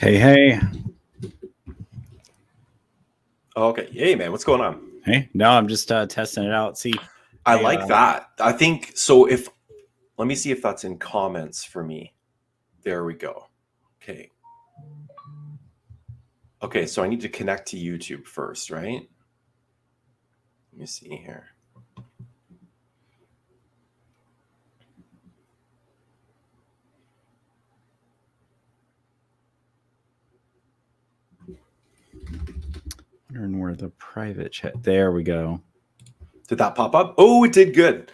Hey, hey. Okay. Hey, man, what's going on? Hey, no, I'm just testing it out. See, I like that. I think so. Let me see if that's in comments for me. There we go. Okay. Okay, so I need to connect to YouTube first, right? Let me see here. wondering where the private chat. There we go. Did that pop up? Oh, it did good.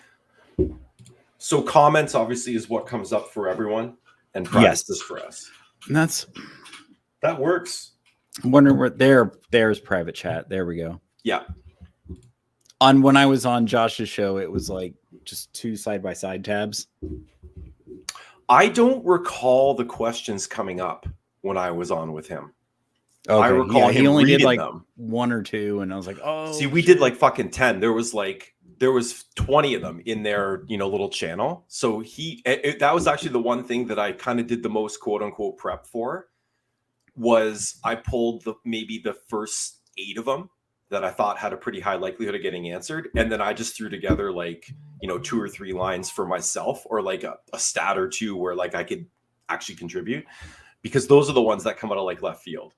So comments obviously is what comes up for everyone, and private is for us. And That works. I'm wondering where there's private chat. There we go. Yeah. When I was on Josh's show, it was like just two side-by-side tabs. I don't recall the questions coming up when I was on with him. Okay. I recall him he only did like them. one or two, and I was like, oh. See, we did like fucking 10. There was 20 of them in their, little channel. So that was actually the one thing that I kind of did the most quote unquote prep for was I pulled maybe the first 8 of them that I thought had a pretty high likelihood of getting answered. And then I just threw together 2 or 3 lines for myself or like a stat or two where like I could actually contribute because those are the ones that come out of like left field.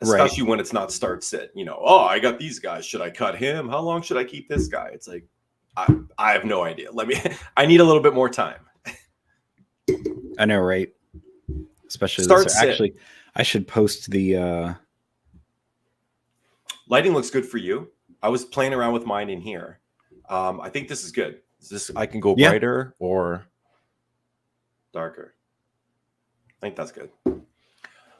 Especially when it's not start sit, I got these guys. Should I cut him? How long should I keep this guy? It's like, I have no idea. I need a little bit more time. I know, right? Especially actually, I should post the lighting looks good for you. I was playing around with mine in here. I think this is good. I can go brighter or darker. I think that's good.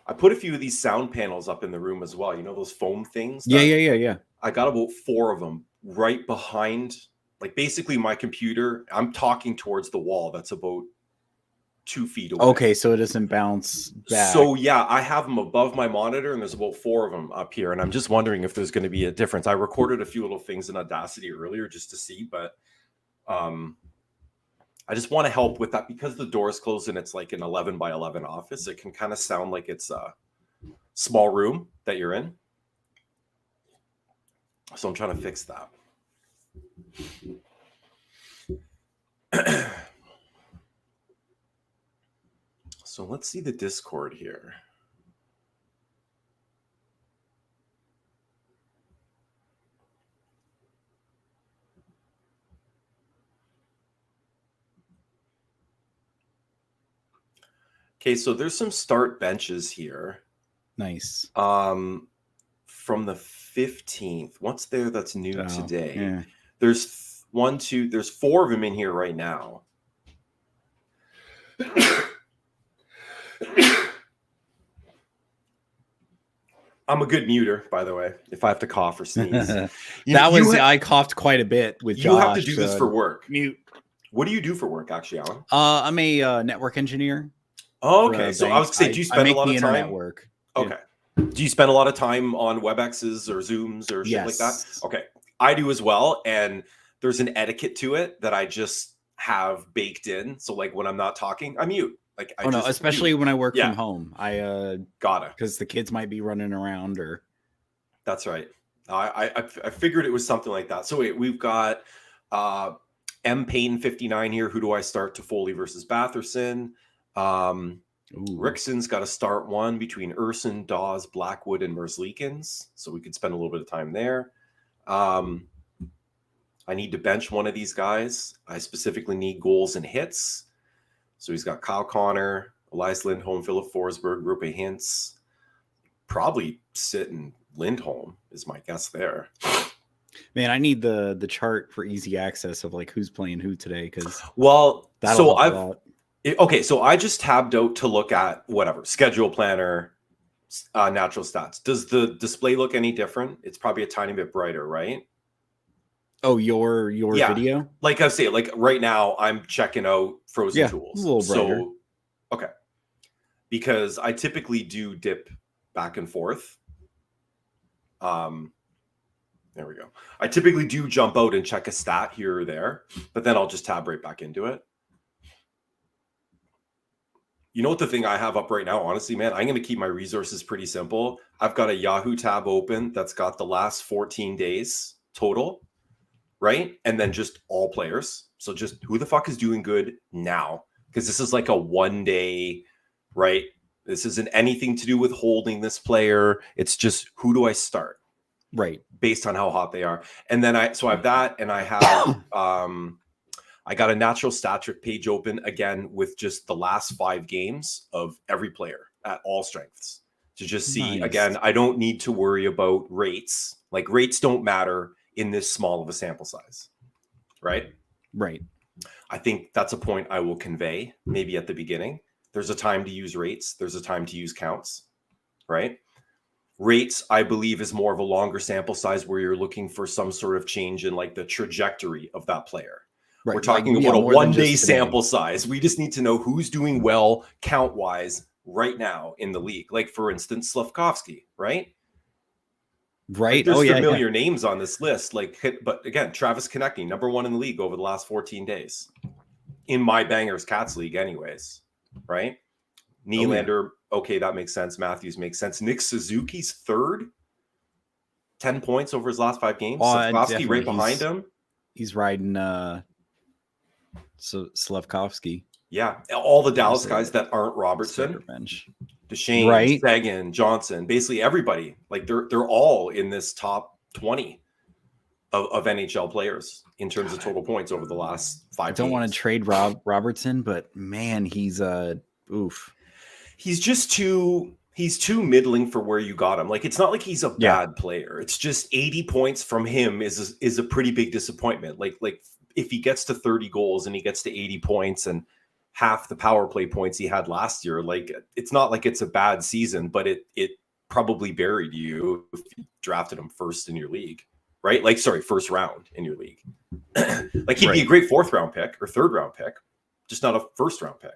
I put a few of these sound panels up in the room as well. You know, those foam things? Yeah. I got about 4 of them right behind, like basically my computer. I'm talking towards the wall. That's about 2 feet away. Okay, so it doesn't bounce back. So yeah, I have them above my monitor and there's about 4 of them up here. And I'm just wondering if there's going to be a difference. I recorded a few little things in Audacity earlier just to see, but I just want to help with that because the door's closed and it's like an 11 by 11 office. It can kind of sound like it's a small room that you're in. So I'm trying to fix that. So let's see the Discord here. Okay, so there's some start benches here. Nice. From the 15th. What's there that's new today? Yeah. There's 1, 2, there's 4 of them in here right now. I'm a good muter, by the way, if I have to cough or sneeze. I coughed quite a bit with Josh. You have to do this for work. Mute. What do you do for work, actually, Alan? I'm a network engineer. Oh, okay. So I was going to say, do you spend a lot of time? Internet work. Okay. Yeah. Do you spend a lot of time on WebExes or Zooms or shit like that? Okay. I do as well. And there's an etiquette to it that I just have baked in. So like when I'm not talking, I mute. Like especially when I work from home. I gotta, because the kids might be running around or. That's right. I figured it was something like that. So wait, we've got M Payne 59 here. Who do I start? Toffoli versus Batherson. Rickson's got to start one between Urson, Dawes, Blackwood, and Merzlikins. So we could spend a little bit of time there. I need to bench one of these guys. I specifically need goals and hits. So he's got Kyle Connor, Elias Lindholm, Philip Forsberg, Rupe Hintz. Probably sitting Lindholm is my guess there. Man, I need the chart for easy access of like who's playing who today because so I just tabbed out to look at whatever schedule planner, natural stats. Does the display look any different? It's probably a tiny bit brighter, right? Oh, your video? Like I say, like right now I'm checking out Frozen Tools. A little brighter. So okay. Because I typically do dip back and forth. There we go. I typically do jump out and check a stat here or there, but then I'll just tab right back into it. You know what the thing I have up right now, honestly, man, I'm going to keep my resources pretty simple. I've got a Yahoo tab open that's got the last 14 days total, right? And then just all players. So just who the fuck is doing good now? Because this is like a 1 day, right? This isn't anything to do with holding this player. It's just who do I start? Right. Based on how hot they are. And then I have that, and I have I got a natural stat trick page open again with just the last 5 games of every player at all strengths to just see. Nice. Again, I don't need to worry about rates. Like, rates don't matter in this small of a sample size, right? Right. I think that's a point I will convey maybe at the beginning. There's a time to use rates. There's a time to use counts, right? Rates, I believe, is more of a longer sample size where you're looking for some sort of change in like the trajectory of that player. Right. We're talking about a 1 day sample size. We just need to know who's doing well count wise right now in the league. Like, for instance, Slavkovsky, right? Right. Like, there's familiar names on this list. Like, but again, Travis Konecny, #1 in the league over the last 14 days in my Bangers Cats league, anyways. Right? Nylander, okay, that makes sense. Matthews makes sense. Nick Suzuki's 3rd, 10 points over his last 5 games. Slavkovsky right behind him. He's riding Slavkovsky. Yeah, all the Dallas guys that aren't Robertson, Duchesne, right? Sagan, Johnson, basically everybody. Like, they're all in this top 20 of NHL players in terms of total points over the last 5 games. I don't want to trade Robertson, but man, he's oof. He's just too middling for where you got him. Like, it's not like he's a bad player. It's just 80 points from him is a pretty big disappointment. Like if he gets to 30 goals and he gets to 80 points and half the power play points he had last year, like, it's not like it's a bad season, but it probably buried you if you drafted him first in your league, right? Like, sorry, first round in your league. Like, he'd be a great 4th round pick or 3rd round pick, just not a 1st round pick.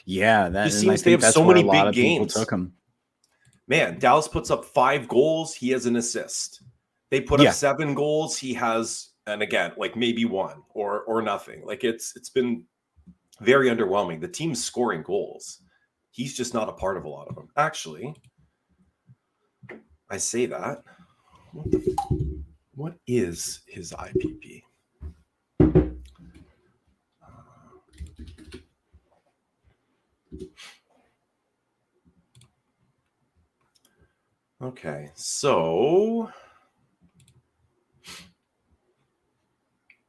Yeah, that just seems they have so many big games. Took him. Man, Dallas puts up 5 goals, he has an assist. They put up 7 goals, he has, and again, like maybe 1 or nothing. Like, it's been very underwhelming. The team's scoring goals. He's just not a part of a lot of them. Actually, I say that. What is his IPP? Okay, so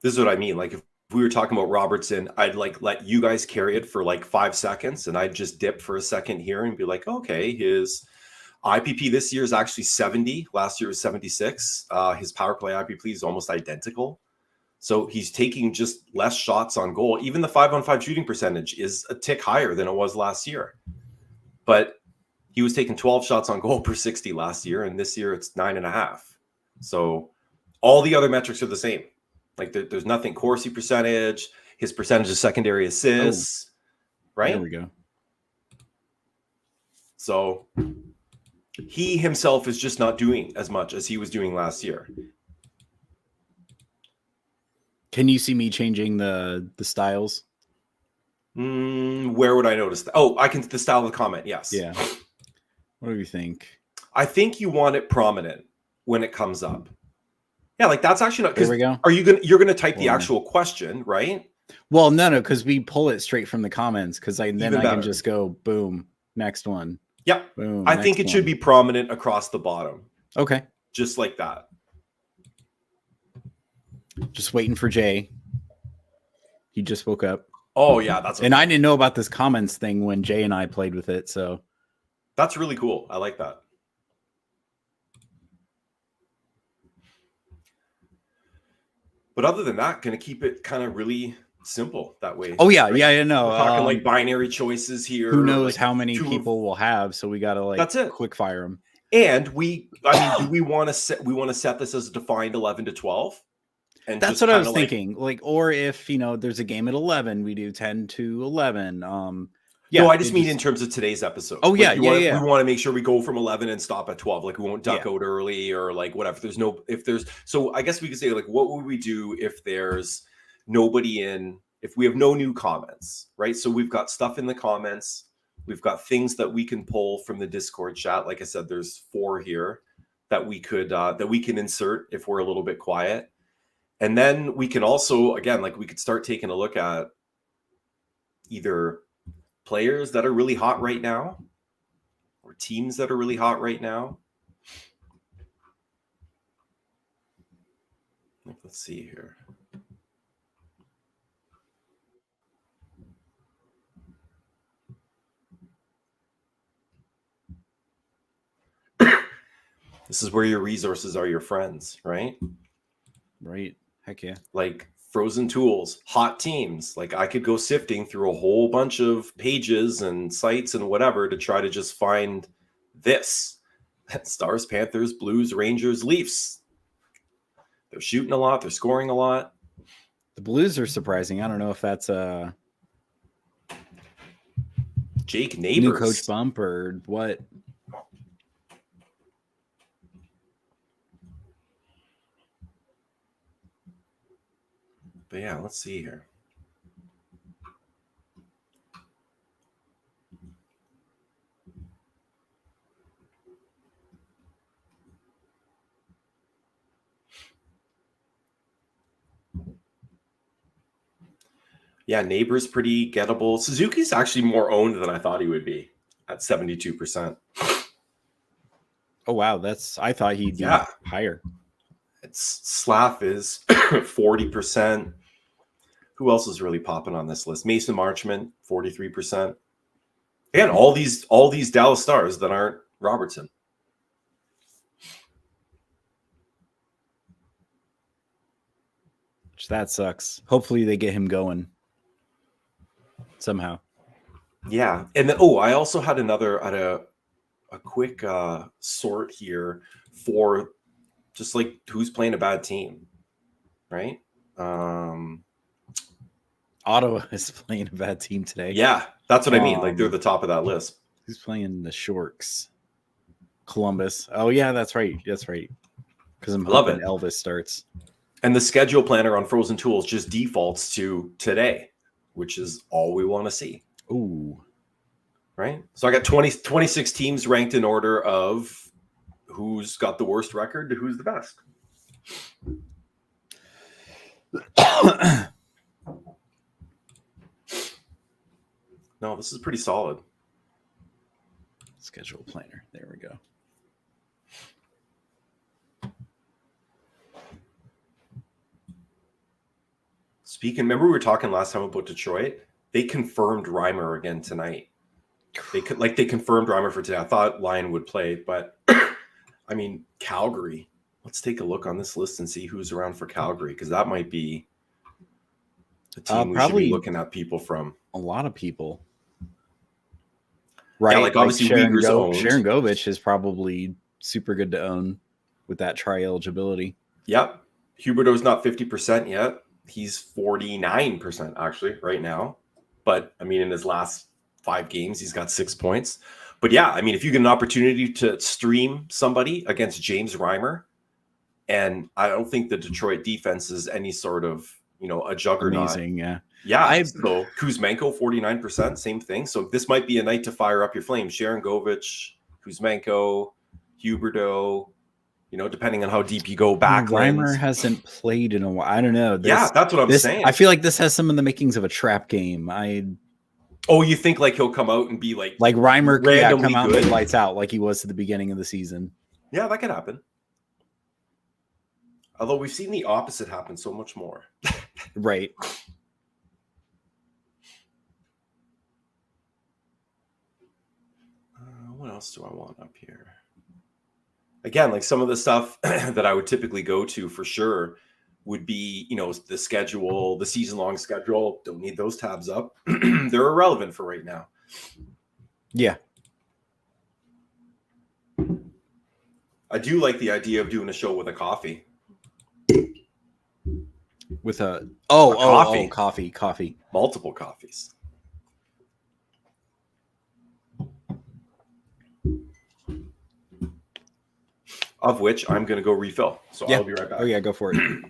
this is what I mean. Like, if we were talking about Robertson, I'd like let you guys carry it for like 5 seconds, and I'd just dip for a second here and be like, okay, his IPP this year is actually 70. Last year was 76. His power play IPP is almost identical. So he's taking just less shots on goal. Even the 5-on-5 shooting percentage is a tick higher than it was last year. But he was taking 12 shots on goal per 60 last year, and this year it's 9.5. So all the other metrics are the same. Like, there's nothing. Corsi percentage, his percentage of secondary assists, right? There we go. So he himself is just not doing as much as he was doing last year. Can you see me changing the styles? Where would I notice that? Oh, I can. The style of the comment. Yes. Yeah. What do you think? I think you want it prominent when it comes up. Yeah, like, that's actually not. There we go. You're gonna type the actual question, right? Well, no, because we pull it straight from the comments. Because I can just go boom, next one. Yep. Boom. I think it should be prominent across the bottom. Okay. Just like that. Just waiting for Jay. He just woke up. Oh yeah, that's. And I didn't know about this comments thing when Jay and I played with it, so that's really cool. I like that. But other than that, going to keep it kind of really simple that way. Oh yeah, right? Yeah, no. We're talking like binary choices here. Who knows like how many people we'll have? So we got to like that's it. Quick fire them. And do we want to set this as a defined 11 to 12? And that's what I was thinking. Like, or if there's a game at 11, we do 10 to 11. Yeah, no, I just mean in terms of today's episode. Oh, yeah, We want to make sure we go from 11 and stop at 12. Like, we won't duck out early or like whatever. So I guess we could say, like, what would we do if there's nobody in if we have no new comments, right? So we've got stuff in the comments. We've got things that we can pull from the Discord chat. Like I said, there's 4 here that we can insert if we're a little bit quiet. And then we can also, again, like we could start taking a look at either players that are really hot right now or teams that are really hot right now. Let's see here. This is where your resources are your friends, right? Right. Heck yeah. Like Frozen Tools, hot teams. Like I could go sifting through a whole bunch of pages and sites and whatever to try to just find this. Stars, Panthers, Blues, Rangers, Leafs. They're shooting a lot. They're scoring a lot. The Blues are surprising. I don't know if that's a Jake Neighbors. new coach bump or what. But yeah, let's see here. Yeah, Neighbors pretty gettable. Suzuki's actually more owned than I thought he would be at 72%. Oh wow, I thought he'd be higher. It's Slav is 40%. Who else is really popping on this list? Mason Marchment, 43%. And all these Dallas Stars that aren't Robertson. That sucks. Hopefully they get him going somehow. Yeah. And then I also had a quick sort here for just like who's playing a bad team, right? Ottawa is playing a bad team today. Yeah, that's what I mean. Like they're the top of that list. Who's playing the Sharks? Columbus. Oh yeah, that's right. That's right. Because I'm hoping Elvis starts. And the schedule planner on Frozen Tools just defaults to today, which is all we want to see. Ooh. Right? So I got 26 teams ranked in order of who's got the worst record to who's the best. No, this is pretty solid. Schedule planner. There we go. Remember we were talking last time about Detroit? They confirmed Reimer again tonight. They confirmed Reimer for today. I thought Lyon would play, but I mean, Calgary. Let's take a look on this list and see who's around for Calgary, because that might be a team we should be looking at people from. A lot of people. Right. Yeah, like obviously Sharon Govich is probably super good to own with that tri-eligibility. Yep. Huberdeau's not 50% yet. He's 49% actually right now. But I mean, in his last 5 games, he's got 6 points. But yeah, I mean, if you get an opportunity to stream somebody against James Reimer, and I don't think the Detroit defense is any sort of, a juggernaut. Amazing, yeah. Yeah, so Kuzmenko, 49%, same thing. So this might be a night to fire up your flames. Sharon Govich, Kuzmenko, Huberdeau, depending on how deep you go back. Reimer hasn't played in a while. I don't know. That's what I'm saying. I feel like this has some of the makings of a trap game. You think like he'll come out and be like Reimer could come out good? And lights out like he was at the beginning of the season. Yeah, that could happen. Although we've seen the opposite happen so much more. Right. What else do I want up here? Again, like some of the stuff that I would typically go to for sure would be, the schedule, the season-long schedule. Don't need those tabs up. They're irrelevant for right now. Yeah. I do like the idea of doing a show with a coffee. With a coffee. Multiple coffees. Of which I'm going to go refill. So I'll be right back. Oh, yeah, go for it.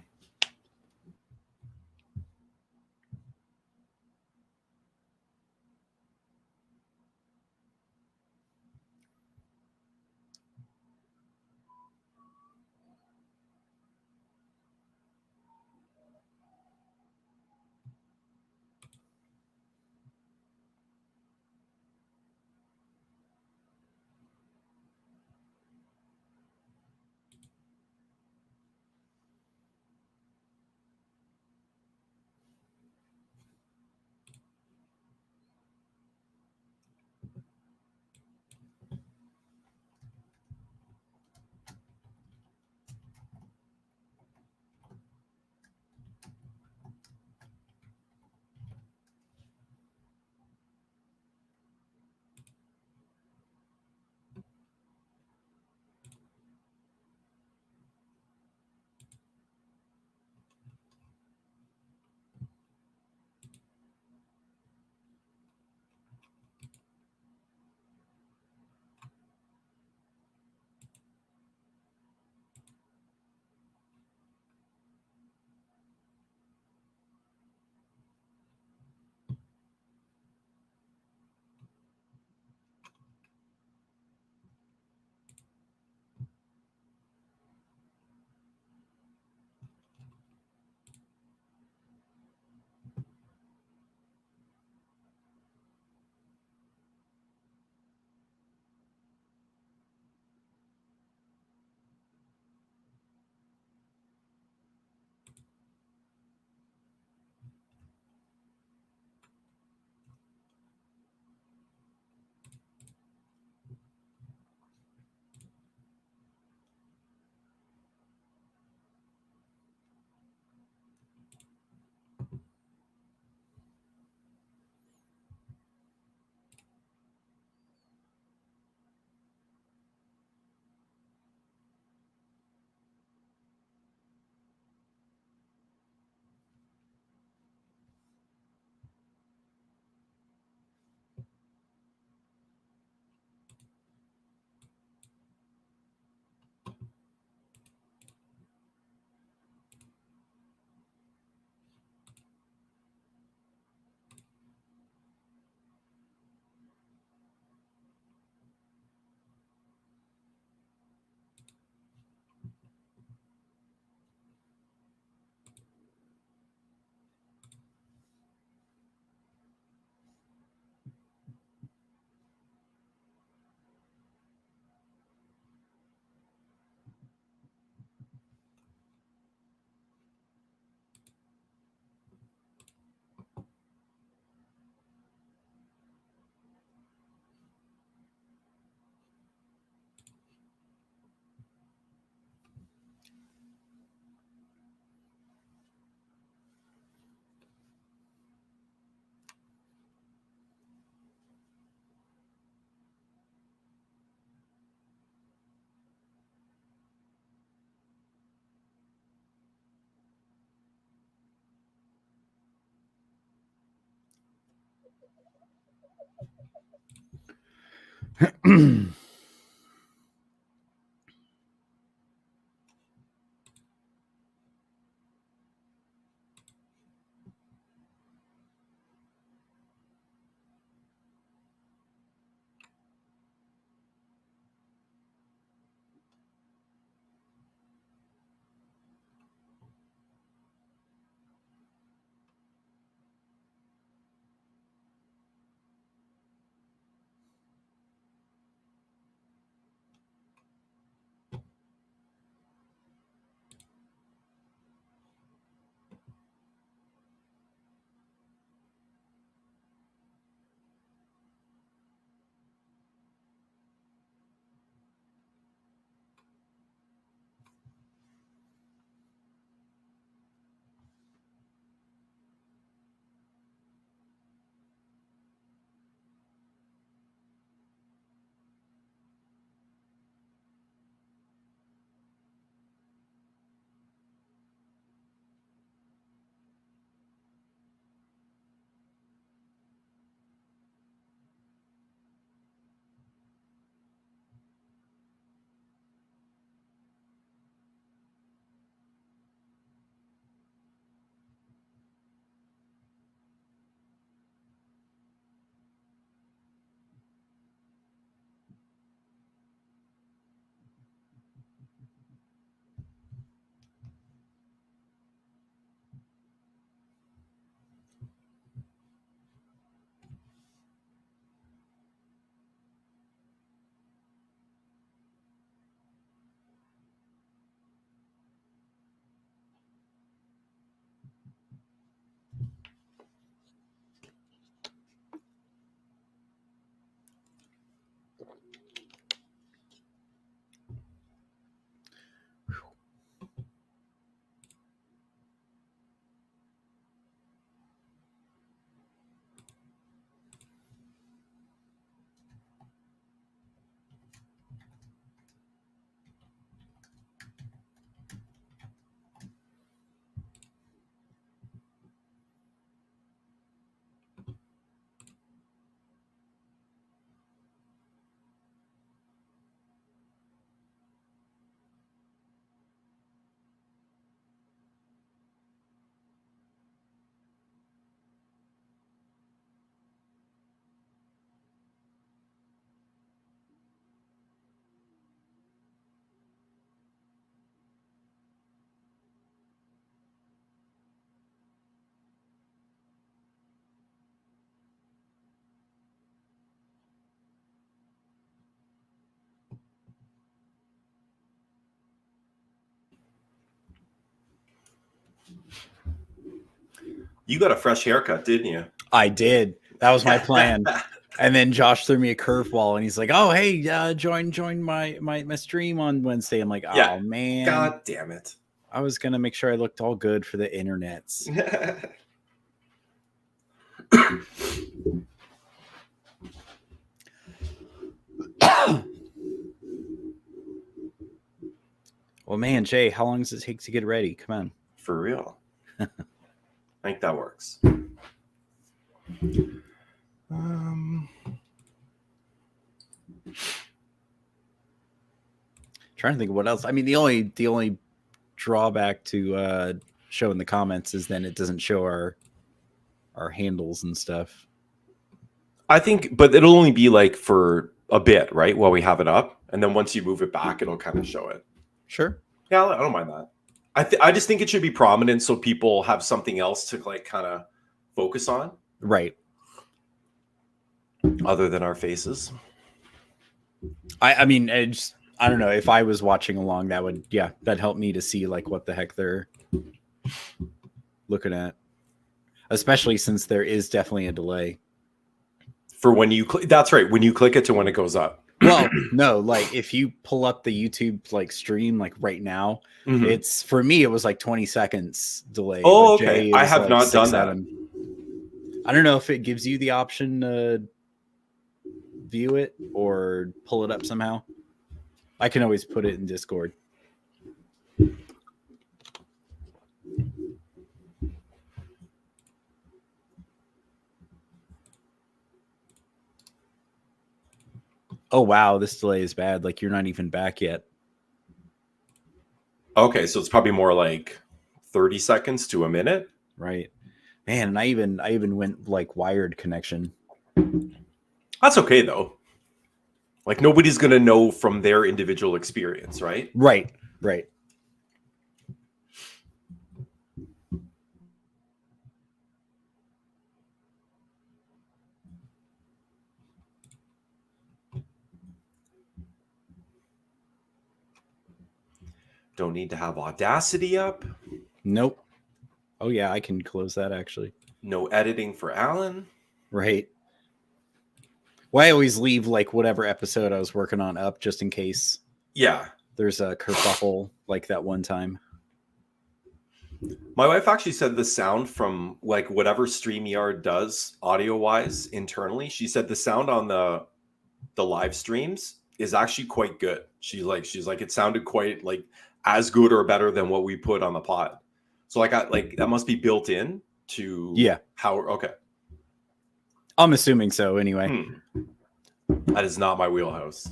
You got a fresh haircut, didn't you? I did. That was my plan. And then Josh threw me a curveball, and he's like, "Oh, hey, join my stream on Wednesday." I'm like, "Oh Yeah. man, God damn it! I was gonna make sure I looked all good for the internets." Well, man, Jay, how long does it take to get ready? Come on. For real. I think that works. Trying to think of what else. I mean, the only drawback to showing the comments is then it doesn't show our handles and stuff. I think, but it'll only be like for a bit, right? While we have it up, and then once you move it back, it'll kind of show it. Sure. Yeah, I don't mind that. I just think it should be prominent so people have something else to like kind of focus on, right? Other than our faces. I mean, I don't know if I was watching along, that'd help me to see like what the heck they're looking at, especially since there is definitely a delay for when you that's right, when you click it to when it goes up. Well, no, like if you pull up the YouTube like stream like right now, it's for me it was like 20 seconds delay. Oh, okay. I have like not done 7. That. I don't know if it gives you the option to view it or pull it up somehow. I can always put it in Discord. oh wow, this delay is bad. Like you're not even back yet. Okay, so it's probably more like 30 seconds to a minute. Right. Man, and I even went like wired connection. That's okay though. Like nobody's gonna know from their individual experience, right? Right. Right. Don't need to have Audacity up. Nope. Oh yeah, I can close that actually. No editing for Alan. Right. Well, I always leave like whatever episode I was working on up just in case Yeah. there's a kerfuffle like that one time. My wife actually said the sound from like whatever StreamYard does audio wise internally, she said the sound on the live streams is actually quite good. She's like it sounded quite like as good or better than what we put on the pod. So like that must be built in to how okay. I'm assuming so anyway. That is not my wheelhouse.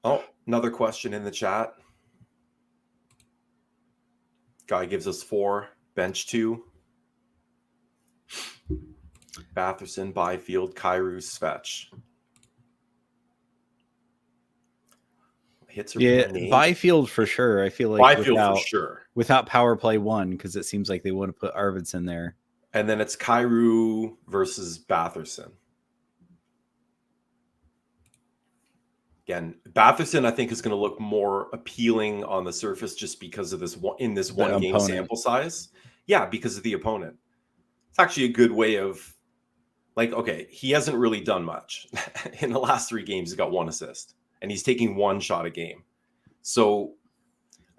Oh, another question in the chat. Guy gives us 4, bench 2. Batherson, Byfield, Kyrou, Svetch. Hits are being named. Byfield for sure. I feel like Byfield for sure. Without power play 1, because it seems like they want to put Arvidsson there. And then it's Kyrou versus Batherson. Again, Batherson I think is going to look more appealing on the surface just because of this one game sample size. Yeah, because of the opponent. It's actually a good way of like, okay, he hasn't really done much. In the last 3 games, he's got 1 assist. And he's taking 1 shot a game. So,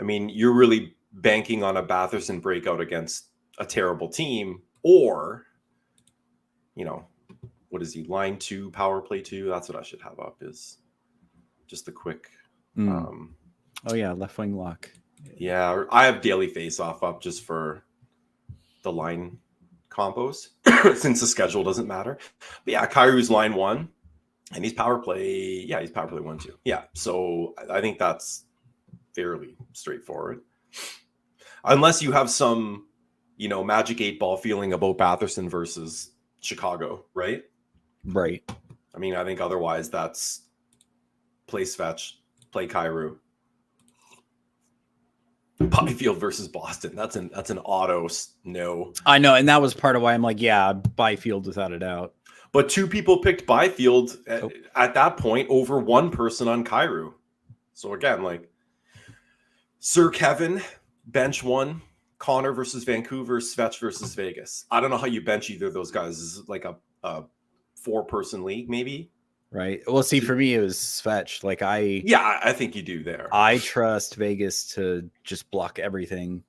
I mean, you're really banking on a Batherson breakout against a terrible team. Or, you know, what is he? Line 2, power play 2. That's what I should have up is just the quick. Oh, yeah, left wing lock. Yeah, I have daily face off up just for the line combos since the schedule doesn't matter. But yeah, Kyrou's line 1 and he's power play. Yeah, he's power play 1 too. Yeah, so I think that's fairly straightforward. Unless you have some, you know, magic 8-ball feeling about Batherson versus Chicago, right? Right. I mean, I think otherwise that's play Svetch, play Kyrou. Byfield versus Boston. That's an auto no. I know, and that was part of why I'm like, yeah, Byfield without a doubt. But 2 people picked Byfield at that point over 1 person on Kyrou. So again, like Sir Kevin, bench 1, Connor versus Vancouver, Svetch versus Vegas. I don't know how you bench either of those guys. This is like a 4-person league, maybe. Right. Well, see, for me, it was Svetch. Like I think you do there. I trust Vegas to just block everything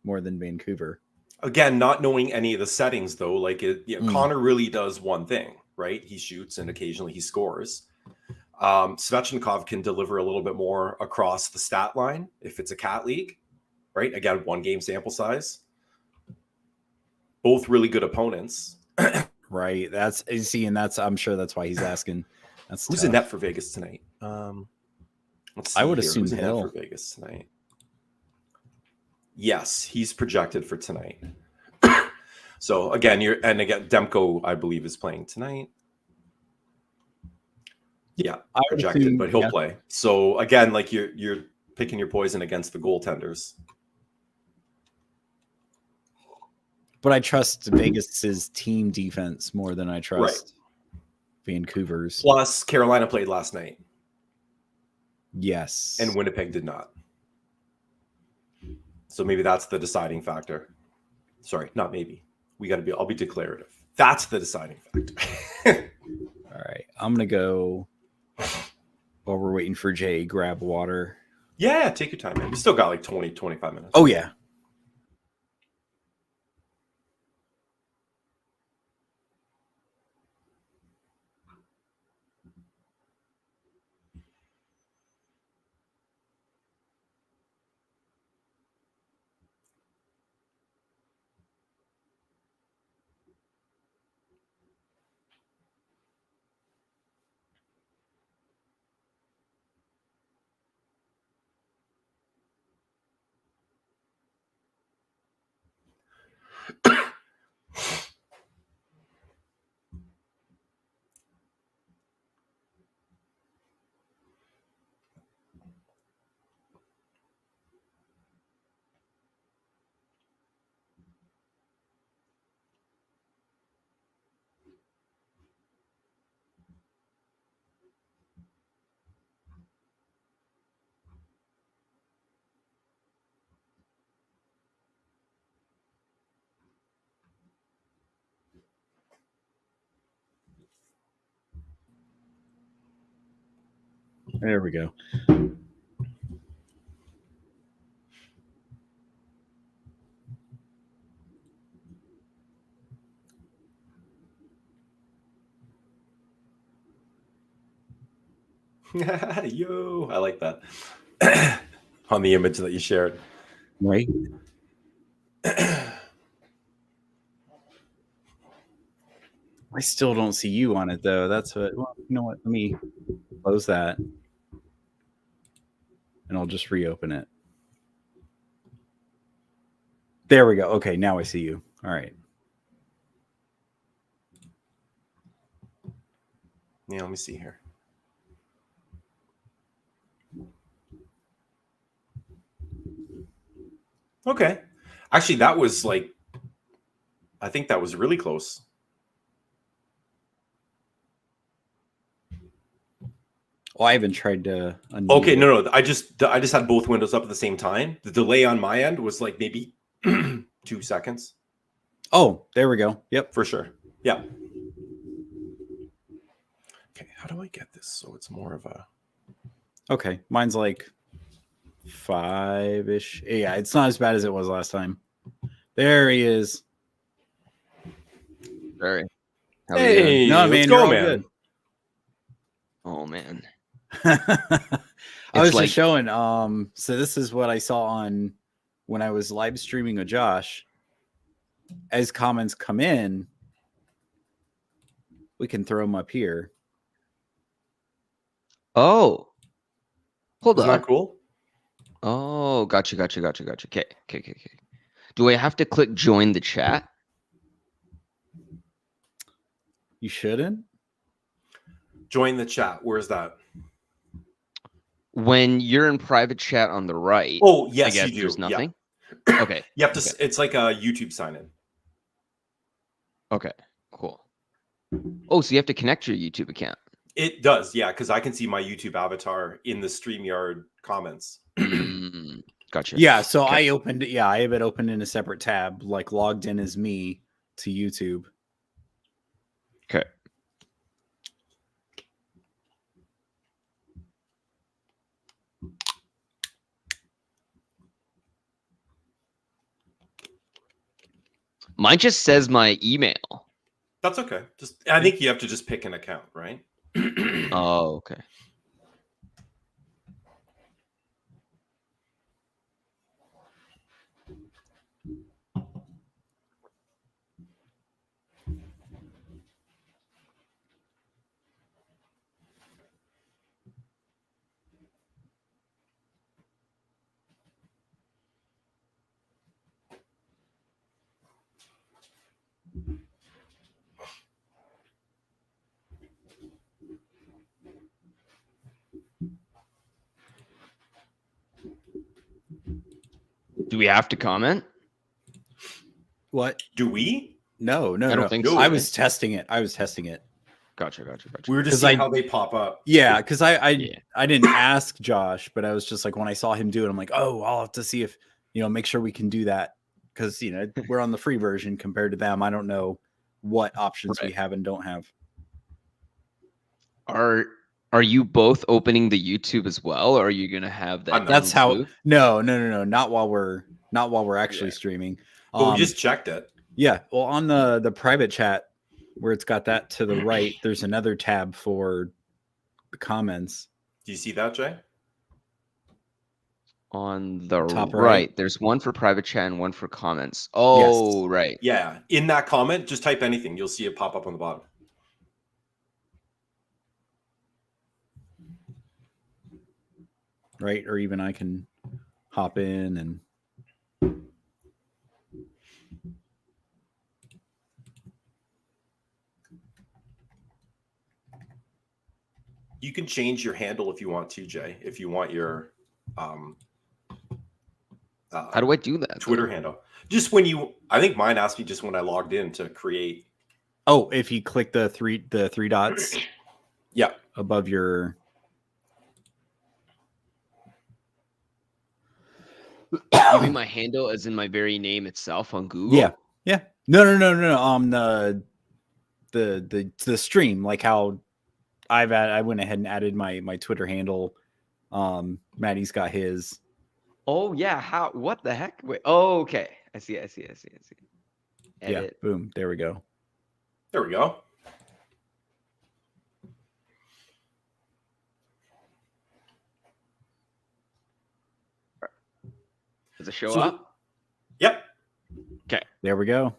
more than Vancouver. Again, not knowing any of the settings though, like Connor really does one thing, right? He shoots and occasionally he scores. Svechnikov can deliver a little bit more across the stat line if it's a cat league, right? Again, 1 game sample size. Both really good opponents. Right. That's I'm sure that's why he's asking. That's who's tough. in net for Vegas tonight? Let's see. I would assume who's in Hill net for Vegas tonight. Yes, he's projected for tonight. So again, Demko, I believe, is playing tonight. Yeah, projected, but he'll play. So again, like you're picking your poison against the goaltenders. But I trust Vegas's team defense more than I trust Vancouver's. Plus, Carolina played last night. Yes. And Winnipeg did not. So maybe that's the deciding factor. Sorry, not maybe. I'll be declarative. That's the deciding factor. All right. I'm going to go while we're waiting for Jay, grab water. Yeah, take your time, man. We still got like 20, 25 minutes. Oh, yeah. There we go. Yo, I like that. On the image that you shared. Right. I still don't see you on it though. That's what. Well, you know what? Let me close that, and I'll just reopen it. There we go. Okay, now I see you. All right. Yeah, let me see here. Okay. Actually, that was like, I think that was really close. Well, I haven't tried to. Okay, no. I just had both windows up at the same time. The delay on my end was like maybe 2 seconds. Oh, there we go. Yep, for sure. Yeah. Okay, how do I get this so it's more of a? Okay, mine's like 5-ish. Yeah, it's not as bad as it was last time. There he is. Very. Hey, no, let's man, go, you're all man. good. Oh man. I was like- just showing. So this is what I saw on when I was live streaming with Josh. As comments come in, we can throw them up here. Oh. Hold Isn't on. that cool? Oh, gotcha. Okay. Do I have to click join the chat? You shouldn't. Join the chat. Where's that? When you're in private chat on the right, Oh, I yes, guess you do. there's nothing. Yeah. Okay. You have to. It's like a YouTube sign in. Okay. Cool. Oh, so you have to connect your YouTube account. It does, yeah, because I can see my YouTube avatar in the StreamYard comments. Gotcha. Yeah, so Okay. I opened it. Yeah, I have it open in a separate tab, like logged in as me to YouTube. Okay. Mine just says my email. That's okay. I think you have to just pick an account, right? Oh, okay. Do we have to comment? What? Do we? No. I don't think so. I was testing it. Gotcha. We were just 'Cause seeing I- how they pop up. Yeah, because I Yeah. I didn't ask Josh, but I was just like, when I saw him do it, I'm like, oh, I'll have to see if, make sure we can do that, because we're on the free version compared to them. I don't know what options we Right. have and don't have. Are you both opening the YouTube as well, or are you gonna have that? I'm not. That's how. booth? No, not while we're actually Yeah. streaming. But we just checked it. Yeah, well, on the private chat where it's got that to the right, there's another tab for the comments. Do you see that, Jay? On the Top right. right. There's one for private chat and one for comments. Oh, right. Yeah. In that comment, just type anything. You'll see it pop up on the bottom. Right, or even I can hop in and You can change your handle if you want to, Jay. If you want your How do I do that? Twitter handle. Just when I think mine asked me just when I logged in to create. oh, if you click the three dots Yeah. above your You mean my handle as in my very name itself on Google? Yeah. No. The stream, like how I went ahead and added my Twitter handle. Maddie's got his. Oh yeah, how? What the heck? Wait. Oh, okay. I see. Yeah, Edit. boom. There we go. There we go. Does it show So- up? Yep. There we go.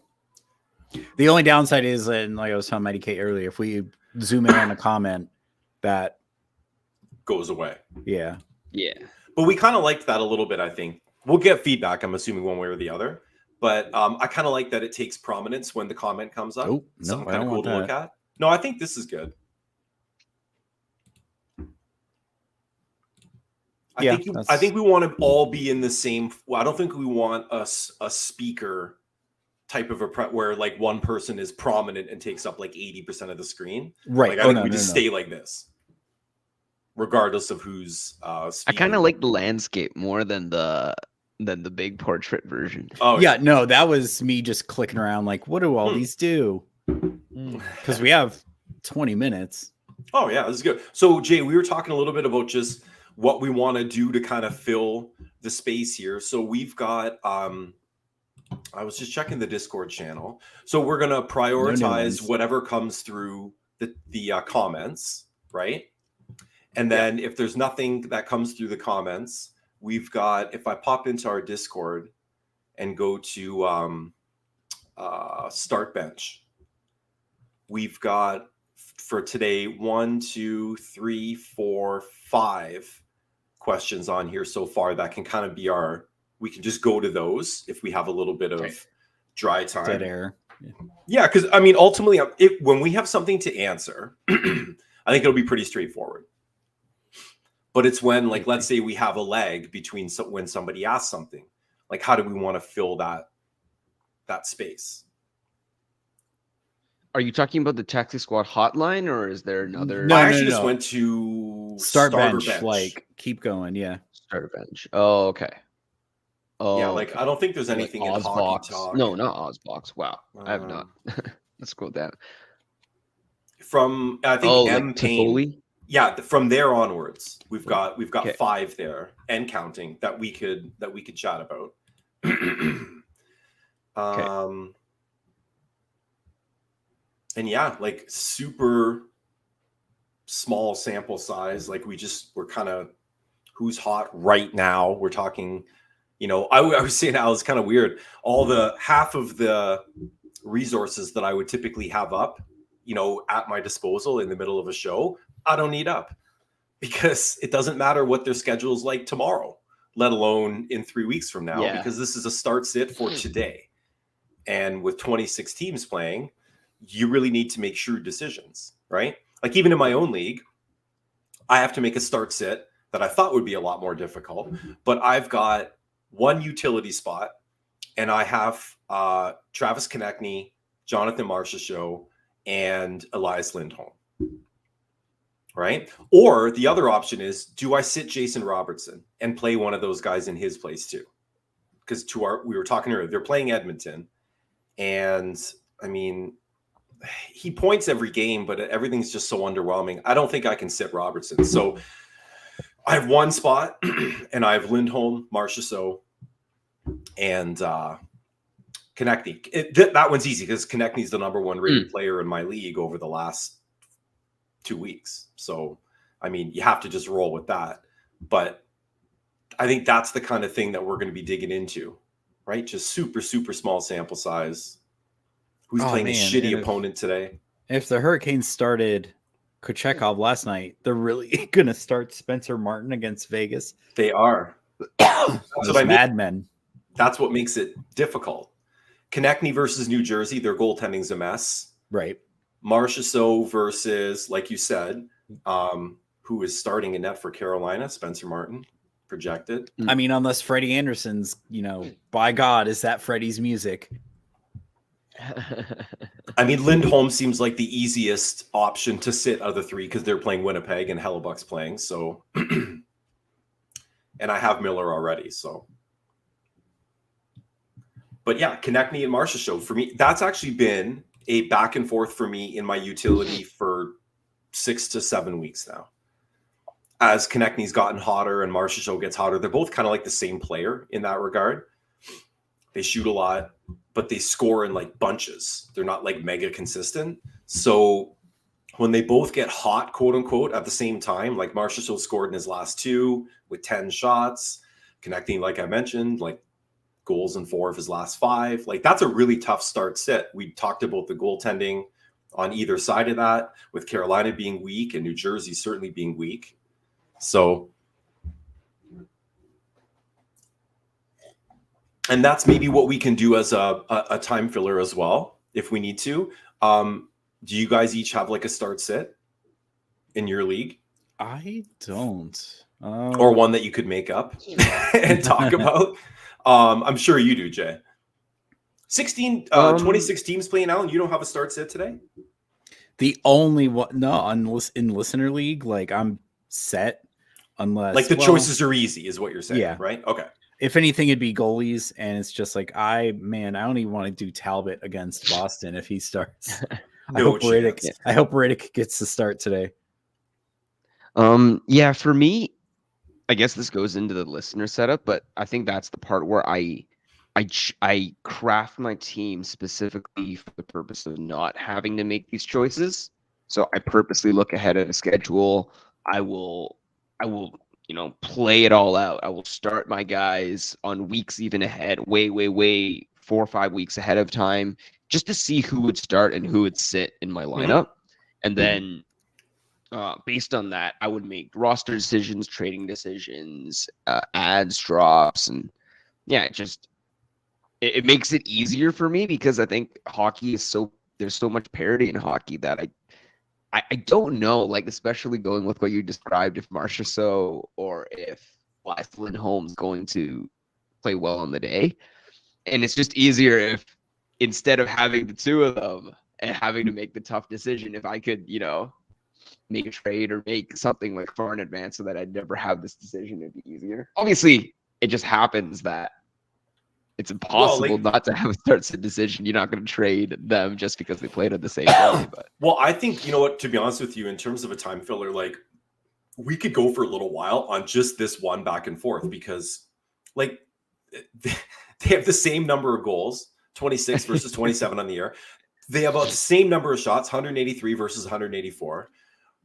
The only downside is, and like I was telling Maddie Kate earlier, if we zoom in on a comment, that Goes away. yeah, Yeah. But we kind of liked that a little bit, I think. We'll get feedback, I'm assuming, one way or the other. But I kind of like that it takes prominence when the comment comes up. Oh, no, Something I kind of don't cool want to look at. No, I think this is good. Yeah, I think we want to all be in the same. Well, I don't think we want a speaker type of a prep where like one person is prominent and takes up like 80% of the screen. right. Like I think we just stay like this, regardless of who's I speaking. kind of like the landscape more than the big portrait version. Oh Yeah, no, that was me just clicking around like, what do all these do? Because we have 20 minutes. Oh yeah, this is good. So Jay, we were talking a little bit about just what we want to do to kind of fill the space here. So we've got I was just checking the Discord channel. So we're gonna prioritize whatever comes through the comments, right? And then if there's nothing that comes through the comments, we've got, if I pop into our Discord and go to start bench, we've got for today 1, 2, 3, 4, 5 questions on here so far that can kind of be we can just go to those if we have a little bit of dry time. Dead air. Yeah, because I mean, ultimately, when we have something to answer, I think it'll be pretty straightforward. But it's when, like, let's say we have a lag between when somebody asks something, like, how do we want to fill that space? Are you talking about the Taxi Squad hotline, or is there another? No, I actually just went to Start starter bench, like keep going. Yeah. Starter bench. Oh, okay. Oh, yeah, like I don't think there's anything in Hockey Ozbox. Talk. No, not Ozbox. Wow, I have not. Let's go down. From I think M like Payne. Tifoli? Yeah, from there onwards, we've got Okay. 5 there and counting that we could chat about. And yeah, like super small sample size. Like we're kind of who's hot right now. We're talking, I was saying, Al, it's kind of weird. Half of the resources that I would typically have up, at my disposal in the middle of a show, I don't need up because it doesn't matter what their schedule is like tomorrow, let alone in 3 weeks from now, Yeah. because this is a start sit for today. And with 26 teams playing, you really need to make shrewd decisions, right? Like even in my own league, I have to make a start sit that I thought would be a lot more difficult, but I've got one utility spot and I have Travis Konechny, Jonathan Marchessault, and Elias Lindholm, right? Or the other option is, do I sit Jason Robertson and play one of those guys in his place too? Because we were talking earlier, they're playing Edmonton, and I mean, he points every game, but everything's just so underwhelming. I don't think I can sit Robertson. So I have one spot, and I have Lindholm, Marchessault, and Konechny. That one's easy because Konechny's the number 1 rated player in my league over the last 2 weeks. So, I mean, you have to just roll with that. But I think that's the kind of thing that we're going to be digging into, right? Just super, super small sample size. Who's playing a shitty opponent today? If the Hurricanes started Kochetkov last night, they're really going to start Spencer Martin against Vegas. They are. That's what I mean. Madmen. That's what makes it difficult. Konechny versus New Jersey, their goaltending's a mess. Right. Marchessault versus, like you said, who is starting in net for Carolina, Spencer Martin, projected. I mean, unless Freddie Anderson's, by God, is that Freddie's music? I mean, Lindholm seems like the easiest option to sit of the 3 because they're playing Winnipeg and Hellebuck's playing. So, and I have Miller already. So, but yeah, Konechny and Marchessault for me, that's actually been a back and forth for me in my utility for 6 to 7 weeks now. As Konechny's gotten hotter and Marchessault gets hotter, they're both kind of like the same player in that regard. They shoot a lot, but they score in like bunches. They're not like mega consistent. So when they both get hot, quote unquote, at the same time, like Marchessault scored in his last 2 with 10 shots. Konechny, like I mentioned, like goals in 4 of his last 5. Like that's a really tough start sit. We talked about the goaltending on either side of that, with Carolina being weak and New Jersey certainly being weak. So, and that's maybe what we can do as a time filler as well, if we need to. Do you guys each have like a start sit in your league? I don't. Or one that you could make up and talk about? I'm sure you do, Jay. 26 teams playing out, and you don't have a start sit today? The only one, no, in listener league, like I'm set unless like the choices are easy, is what you're saying, yeah. Right? Okay. If anything, it'd be goalies, and it's just like I don't even want to do Talbot against Boston if he starts. I hope Rittich gets the start today. Yeah, for me, I guess this goes into the listener setup, but I think that's the part where I craft my team specifically for the purpose of not having to make these choices. So I purposely look ahead at a schedule. I will, play it all out. I will start my guys on weeks even ahead, way 4 or 5 weeks ahead of time, just to see who would start and who would sit in my lineup. And then based on that, I would make roster decisions, trading decisions, ads, drops, and yeah, it makes it easier for me because I think hockey is there's so much parity in hockey that I don't know, like especially going with what you described, if Marchessault or if Lindholm's going to play well on the day. And it's just easier if instead of having the two of them and having to make the tough decision, if I could, make a trade or make something like far in advance so that I'd never have this decision, it'd be easier. Obviously, it just happens that it's impossible not to have a start sit decision. You're not going to trade them just because they played at the same day. But well, I think, you know what, to be honest with you, in terms of a time filler, like we could go for a little while on just this one back and forth because like they have the same number of goals, 26 versus 27 on the year. They have about the same number of shots, 183 versus 184.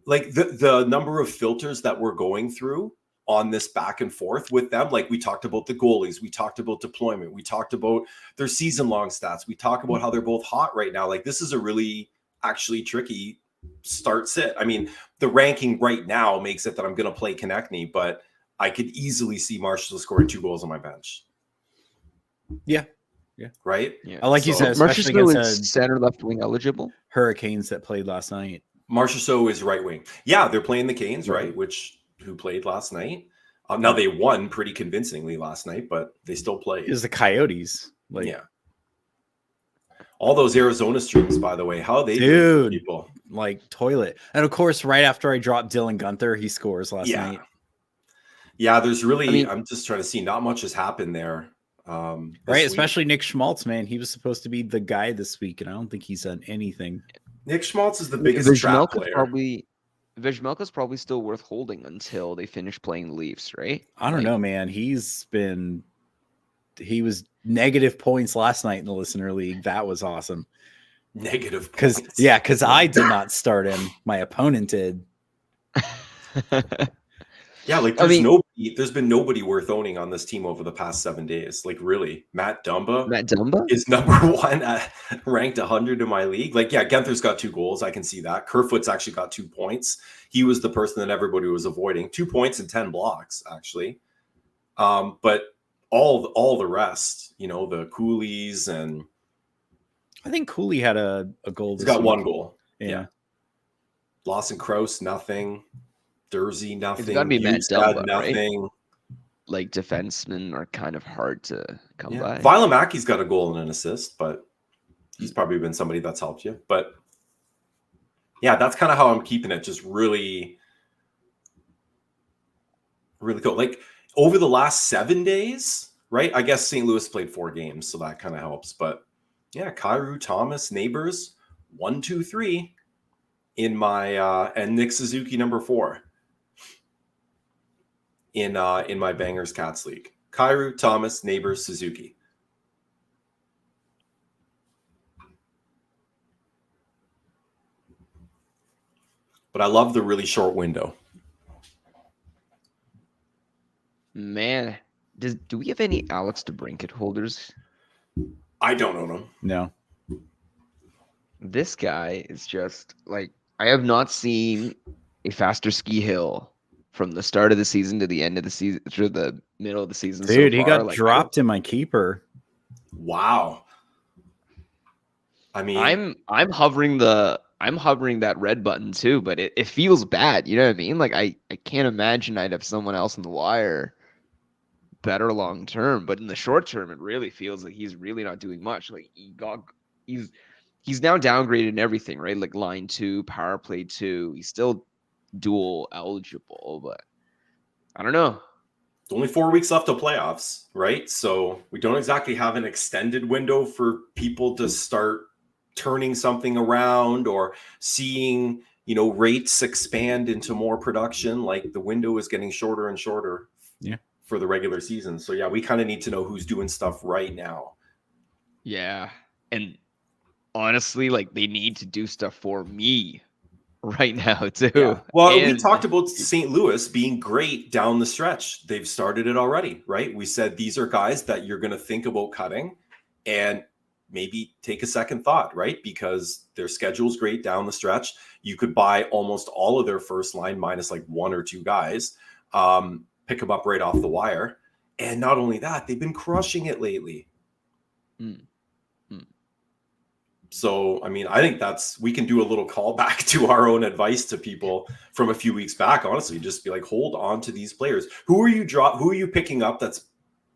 Like the number of filters that we're going through on this back and forth with them. Like we talked about the goalies, we talked about deployment, we talked about their season long stats. We talk about how they're both hot right now. Like this is a really actually tricky start sit. I mean, the ranking right now makes it that I'm going to play Konechny, but I could easily see Marchessault scoring 2 goals on my bench. Yeah. Right. Yeah. I like you said, especially Marchessault against is center left wing eligible. Hurricanes that played last night. Marchessault is right wing. Yeah, they're playing the Canes, right? Who played last night. Now they won pretty convincingly last night, but they still played. It was the Coyotes. Yeah. All those Arizona streams, by the way, how they dude people like toilet. And of course, right after I dropped Dylan Guenther, he scores last night. Yeah, there's really I'm just trying to see, not much has happened there. Right, especially Nick Schmaltz, man. He was supposed to be the guy this week, and I don't think he's done anything. Nick Schmaltz is the biggest trap player. Vejmelka's probably still worth holding until they finish playing the Leafs, right? I don't know, man. He was negative points last night in the listener league. That was awesome. Negative points. Because I did not start him. My opponent did. Yeah, like there's been nobody worth owning on this team over the past 7 days. Like really, Matt Dumba is number 1 ranked 100 in my league. Like, yeah, Guenther's got 2 goals. I can see that. Kerfoot's actually got 2 points. He was the person that everybody was avoiding. 2 points and 10 blocks, actually. But all the rest, the Coolies and I think Cooley had a goal. He's got 1 goal. Yeah. Lawson Krause, nothing. Dursey, nothing. It's got to be Matt Dumba, nothing. Right? Like defensemen are kind of hard to come by. Valimacki's got a goal and an assist, but he's probably been somebody that's helped you. But yeah, that's kind of how I'm keeping it. Just really, really cool. Like over the last 7 days, right? I guess St. Louis played 4 games, so that kind of helps. But yeah, Kyrou, Thomas, Neighbors, 1, 2, 3. in my and Nick Suzuki number 4 in my Bangers Cats League. Kairu, Thomas, Neighbors, Suzuki. But I love the really short window. Man, do we have any Alex DeBrincat holders? I don't own them. No. This guy is just like, I have not seen a faster ski hill from the start of the season to the end of the season, through the middle of the season. Dude, so he far. got Like, dropped in my keeper. Wow. I mean, I'm hovering that red button too, but it feels bad. You know what I mean? Like I can't imagine I'd have someone else in the wire better long term, but in the short term, it really feels like he's really not doing much. Like he's now downgraded in everything, right? Like line 2, power play 2. He's still dual eligible, but I don't know. only 4 weeks left of playoffs, right? So we don't exactly have an extended window for people to start turning something around or seeing, rates expand into more production. Like the window is getting shorter and shorter for the regular season. So yeah, we kind of need to know who's doing stuff right now. Yeah. And honestly, like they need to do stuff for me right now too. Yeah. Well, we And talked about St. Louis being great down the stretch. They've started it already, right? We said these are guys that you're going to think about cutting and maybe take a second thought, right? Because their schedule's great down the stretch. You could buy almost all of their first line minus like 1 or 2 guys, pick them up right off the wire. And not only that, they've been crushing it lately. So, I mean, I think we can do a little callback to our own advice to people from a few weeks back. Honestly, just be like, hold on to these players. Who are you picking up that's,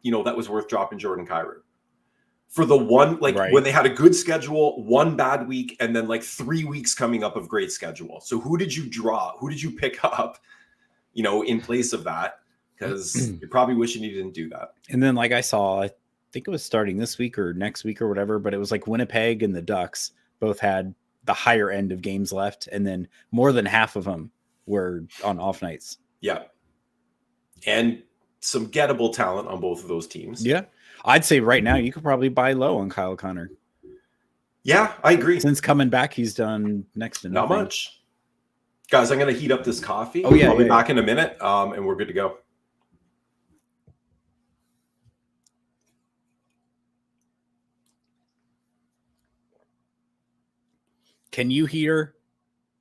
that was worth dropping Jordan Kyrou? For the one, like Right. when they had a good schedule, 1 bad week, and then like 3 weeks coming up of great schedule. So who did you draw? Who did you pick up, in place of that? Because you're probably wishing you didn't do that. And then, like I think it was starting this week or next week or whatever, but it was like Winnipeg and the Ducks both had the higher end of games left. And then more than half of them were on off nights. Yeah. And some gettable talent on both of those teams. Yeah. I'd say right now you could probably buy low on Kyle Connor. Yeah, I agree. Since coming back, he's done next to Not nothing. much. Guys, I'm going to heat up this coffee. Oh, yeah. I'll be back in a minute, and we're good to go. Can you hear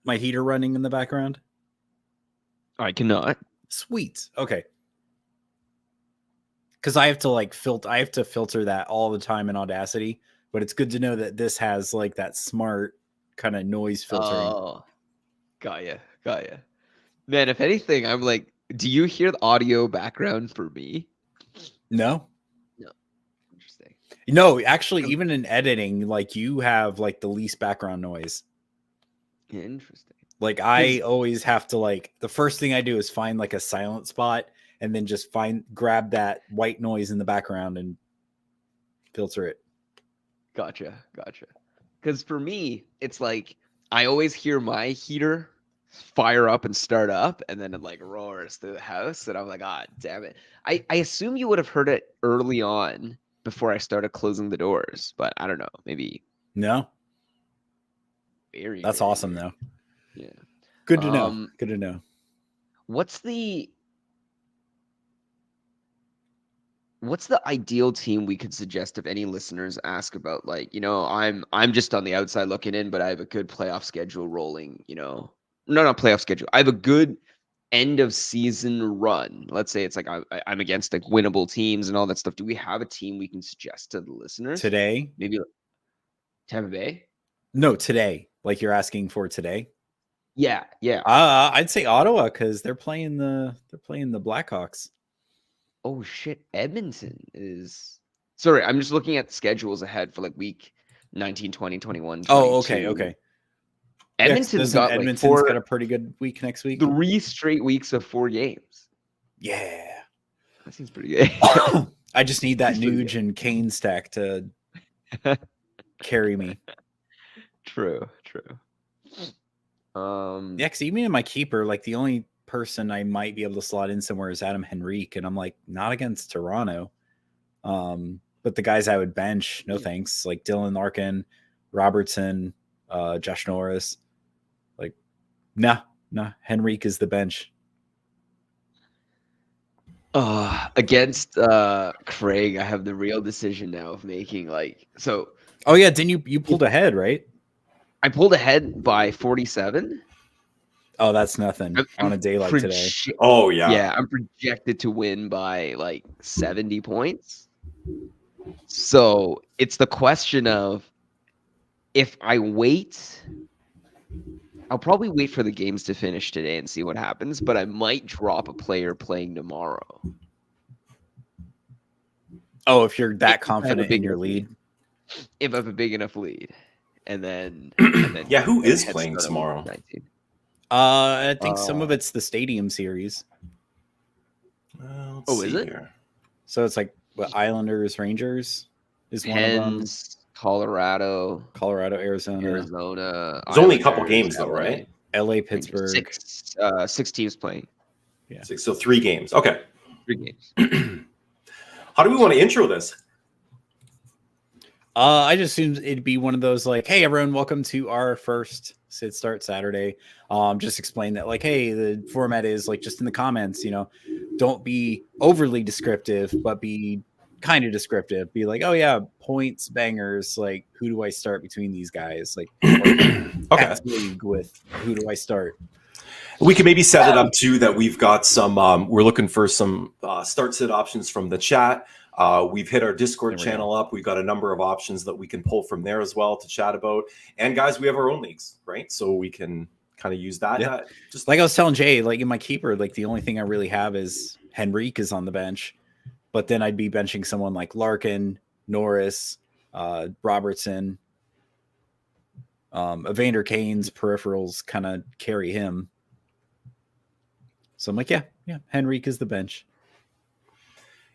my heater running in the background? I cannot. Sweet. Okay. Because I have to filter that all the time in Audacity, but it's good to know that this has like that smart kind of noise filtering. Oh, got ya. Man, if anything, I'm like, do you hear the audio background for me? No. Interesting. No, actually, even in editing, like you have like the least background noise. Interesting. Like I always have to like the first thing I do is find like a silent spot and then just grab that white noise in the background and filter it. Gotcha. Because for me, it's like I always hear my heater fire up and start up, and then it like roars through the house, and I'm like, ah, damn it. I assume you would have heard it early on before I started closing the doors, but I don't know. Maybe. No, Very. that's very awesome weird. though. Yeah. Good to know. Good to know. What's the ideal team we could suggest if any listeners ask about, like, I'm just on the outside looking in, but I have a good playoff schedule rolling, no, not playoff schedule. I have a good end of season run. Let's say it's like I'm against like winnable teams and all that stuff. Do we have a team we can suggest to the listeners? Today? Maybe Tampa Bay? No, today. Like you're asking for today? Yeah. I'd say Ottawa because they're playing the Blackhawks. Oh shit, Edmonton is. Sorry, I'm just looking at the schedules ahead for like week 19, 20, 21, 22. Oh, okay. Edmonton's Edmonton's got a pretty good week next week. 3 straight weeks of 4 games. Yeah. That seems pretty good. I just need that Nuge and Kane stack to carry me. True. Yeah, because even in my keeper, like the only person I might be able to slot in somewhere is Adam Henrique, and I'm like, not against Toronto. But the guys I would bench, no thanks. Like Dylan Larkin, Robertson, Josh Norris. Like, nah, Henrique is the bench. Against Craig, I have the real decision now of making so. Oh yeah, didn't you pulled ahead, right? I pulled ahead by 47. Oh, that's nothing on a day like today. Oh yeah. Yeah, I'm projected to win by like 70 points. So it's the question of if I wait, I'll probably wait for the games to finish today and see what happens, but I might drop a player playing tomorrow. Oh, if you're that If I have a confident big in your enough lead. If I have a big enough lead. And then Yeah, who is head playing start at tomorrow? 19. I think some of it's the Stadium Series. Oh, is it? Here. So it's like what, Islanders, Rangers is one of them. Pens, Colorado, Colorado, Arizona, Arizona. There's only a couple Islanders, games though, LA. right? LA, Pittsburgh. Six teams playing. Yeah. So 3 games. Okay. 3 games. How do we want to intro this? I just assumed it'd be one of those like, hey everyone, welcome to our first Sit Start Saturday. Just explain that like, hey, the format is like just in the comments, don't be overly descriptive, but be kind of descriptive. Be like, oh yeah, points, bangers, like who do I start between these guys? Like Okay. league with who do I start? We can maybe set it up too that we've got some we're looking for some start sit options from the chat. We've hit our Discord channel up. We've got a number of options that we can pull from there as well to chat about. And guys, we have our own leagues, right? So we can kind of use that. Yeah. Just like I was telling Jay, like in my keeper, like the only thing I really have is Henrique is on the bench, but then I'd be benching someone like Larkin, Norris, Robertson, Evander Kane's peripherals kind of carry him. So I'm like, yeah, Henrique is the bench.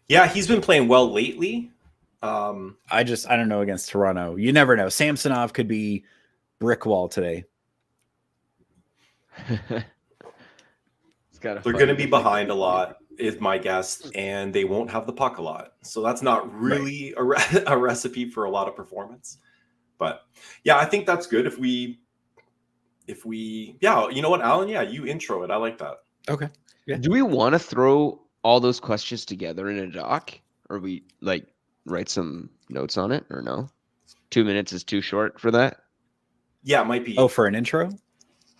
Yeah, he's been playing well lately. I don't know against Toronto. You never know. Samsonov could be brick wall today. They're going to be behind a lot, is my guess, and they won't have the puck a lot. So that's not really a recipe for a lot of performance. But yeah, I think that's good if we yeah, you know what, Alan? Yeah, you intro it. I like that. Okay. Yeah. Do we want to throw all those questions together in a doc, or we like write some notes on it, or no? 2 minutes is too short for that. Yeah, it might be. Oh, for an intro?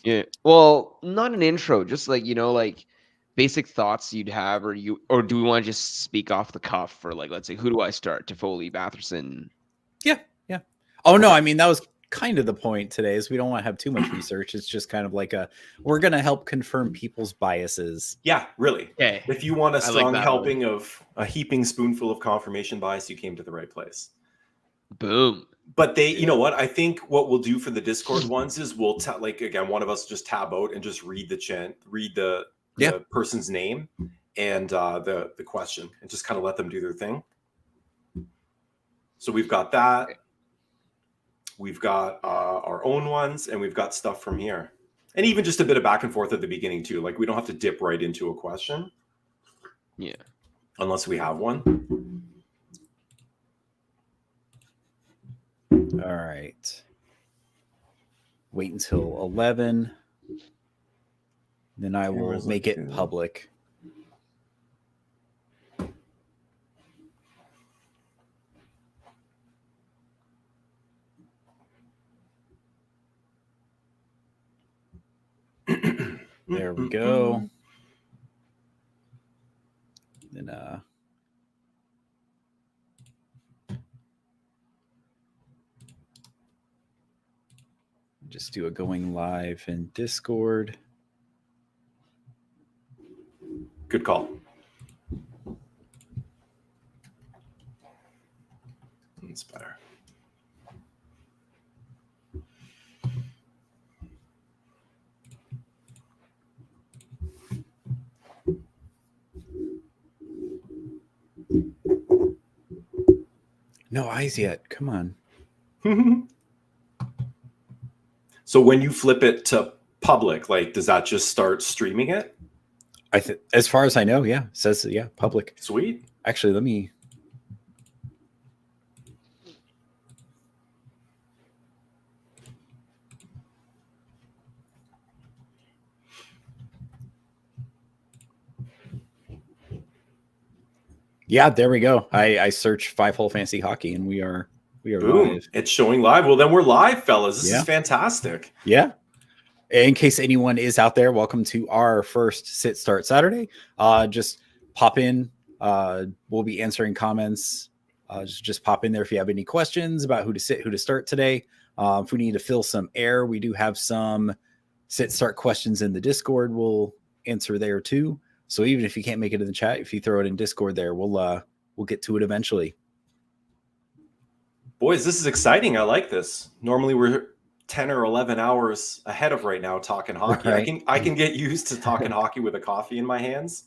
Yeah. Well, not an intro, just like like basic thoughts you'd have, or do we want to just speak off the cuff for like, let's say, who do I start? Toffoli, Batherson. Yeah. Oh no, I mean that was kind of the point today is we don't want to have too much research. It's just kind of like we're going to help confirm people's biases. Yeah, really. Okay. If you want a strong like helping of a heaping spoonful of confirmation bias, you came to the right place. Boom. But they, you know what? I think what we'll do for the Discord ones is we'll like again, one of us just tab out and just read the person's name and the question, and just kind of let them do their thing. So we've got that. We've got our own ones, and we've got stuff from here. And even just a bit of back and forth at the beginning, too. Like, we don't have to dip right into a question. Yeah. Unless we have one. All right. Wait until 11. Then I will make it public. There we go. Then just do a going live in Discord. Good call. That's better. No eyes yet. Come on. So when you flip it to public? Like, does that just start streaming it? As far as I know, yeah, it says public. Sweet. Actually, let me. Yeah, there we go. I searched 5 Hole Fantasy Hockey, and we are Boom. live. It's showing live. Well, then we're live, fellas. This Yeah. is fantastic. Yeah. In case anyone is out there, welcome to our first Sit Start Saturday. Just pop in. We'll be answering comments. Just pop in there if you have any questions about who to sit, who to start today. If we need to fill some air, we do have some sit start questions in the Discord. We'll answer there too. So even if you can't make it in the chat, if you throw it in Discord there, we'll get to it eventually. Boys, this is exciting. I like this. Normally we're 10 or 11 hours ahead of right now talking hockey. Right. I can get used to talking hockey with a coffee in my hands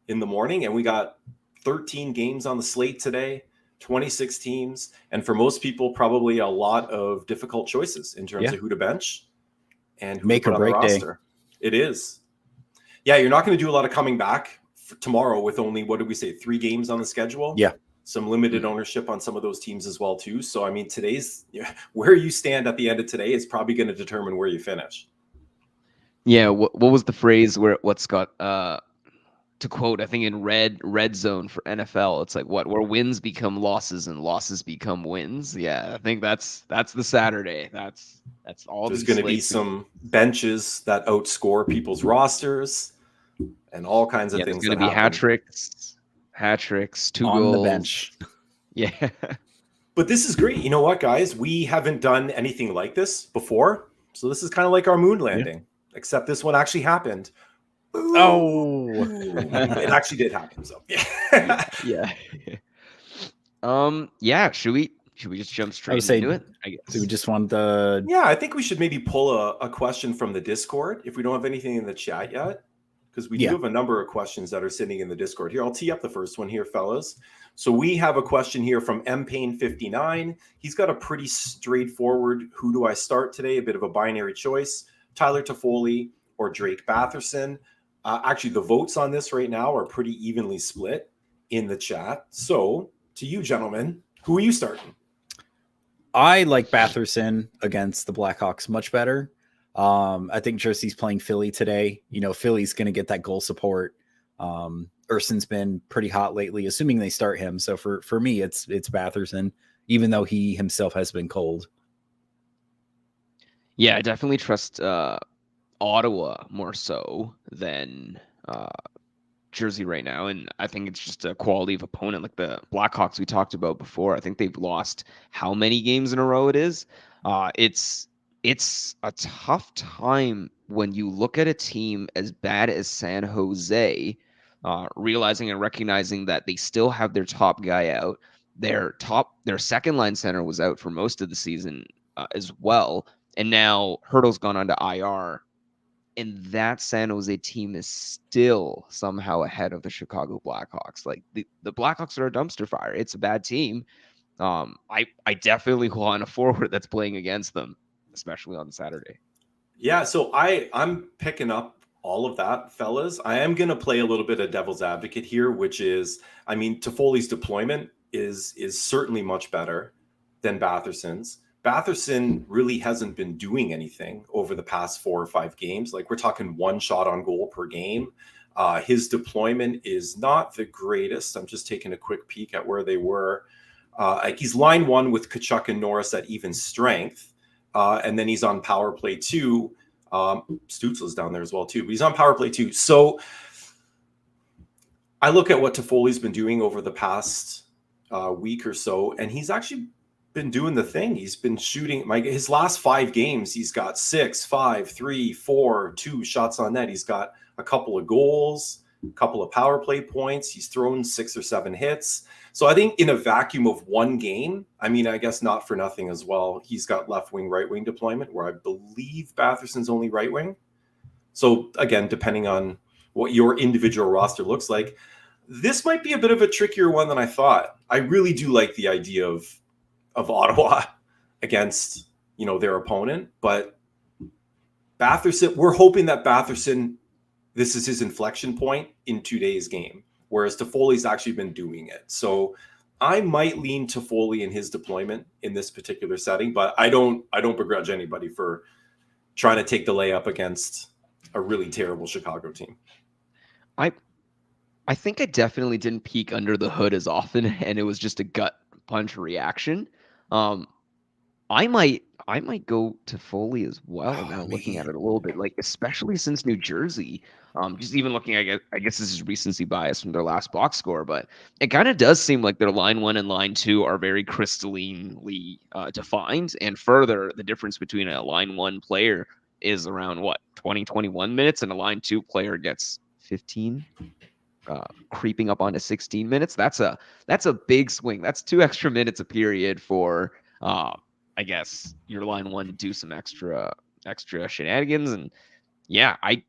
in the morning. And we got 13 games on the slate today, 26 teams. And for most people, probably a lot of difficult choices in terms of who to bench and who Make to or put on the break day. roster. It is. Yeah, you're not going to do a lot of coming back for tomorrow with only, what did we say, 3 games on the schedule? Yeah. Some limited ownership on some of those teams as well too. So I mean, where you stand at the end of today is probably going to determine where you finish. Yeah, what was the phrase where what Scott to quote, I think in red zone for NFL, it's like where wins become losses and losses become wins. Yeah, I think that's the Saturday. That's all. There's going to be some benches that outscore people's rosters and all kinds of things. There's going to be hat tricks, 2 On goals the bench. Yeah. But this is great. You know what, guys? We haven't done anything like this before. So this is kind of like our moon landing, except this one actually happened. Ooh. Oh, It actually did happen. So Yeah. Yeah. Should we just jump straight into it? I guess. So we just want the yeah, I think we should maybe pull a question from the Discord if we don't have anything in the chat yet, because we do have a number of questions that are sitting in the Discord. Here, I'll tee up the first one here, fellas. So we have a question here from MPayne59. He's got a pretty straightforward, who do I start today? A bit of a binary choice. Tyler Toffoli or Drake Batherson. Actually, the votes on this right now are pretty evenly split in the chat. So to you, gentlemen, who are you starting? I like Batherson against the Blackhawks much better. I think Jersey's playing Philly today. You know, Philly's going to get that goal support. Urson's been pretty hot lately, assuming they start him. So for me, it's Batherson, even though he himself has been cold. Yeah, I definitely trust Ottawa more so than Jersey right now, and I think it's just a quality of opponent. Like the Blackhawks we talked about before, I think they've lost how many games in a row it is. It's a tough time when you look at a team as bad as San Jose, realizing and recognizing that they still have their top guy out. Their second line center was out for most of the season as well, and now Hurdle's gone on to IR. And that San Jose team is still somehow ahead of the Chicago Blackhawks. Like the Blackhawks are a dumpster fire. It's a bad team. I definitely want a forward that's playing against them, especially on Saturday. Yeah, so I'm picking up all of that, fellas. I am going to play a little bit of devil's advocate here, which is, I mean, Toffoli's deployment is certainly much better than Batherson's. Batherson really hasn't been doing anything over the past 4 or 5 games. Like, we're talking 1 shot on goal per game. His deployment is not the greatest. I'm just taking a quick peek at where they were. He's line 1 with Tkachuk and Norris at even strength. And then he's on power play 2. Stützle's down there as well too, but he's on power play 2. So I look at what Toffoli's been doing over the past week or so, and he's actually been doing the thing. He's been shooting his last 5 games. He's got 6, 5, 3, 4, 2 shots on net. He's got a couple of goals, a couple of power play points. He's thrown 6 or 7 hits. So I think in a vacuum of 1 game, I mean, I guess not for nothing as well, he's got left wing, right wing deployment, where I believe Batherson's only right wing. So again, depending on what your individual roster looks like, this might be a bit of a trickier one than I thought. I really do like the idea of Ottawa against, their opponent, but Batherson, we're hoping that Batherson, this is his inflection point in today's game, whereas Toffoli's actually been doing it. So I might lean Toffoli in his deployment in this particular setting, but I don't begrudge anybody for trying to take the layup against a really terrible Chicago team. I think I definitely didn't peek under the hood as often, and it was just a gut punch reaction. I might go to Foley as well now, looking at it a little bit, like especially since New Jersey. Just even looking, I guess this is recency bias from their last box score, but it kind of does seem like their line 1 and line 2 are very crystallinely defined. And further, the difference between a line 1 player is around 21 minutes, and a line 2 player gets 15. Creeping up onto 16 minutes. That's a big swing. That's 2 extra minutes a period for I guess your line 1 to do some extra shenanigans. And yeah, I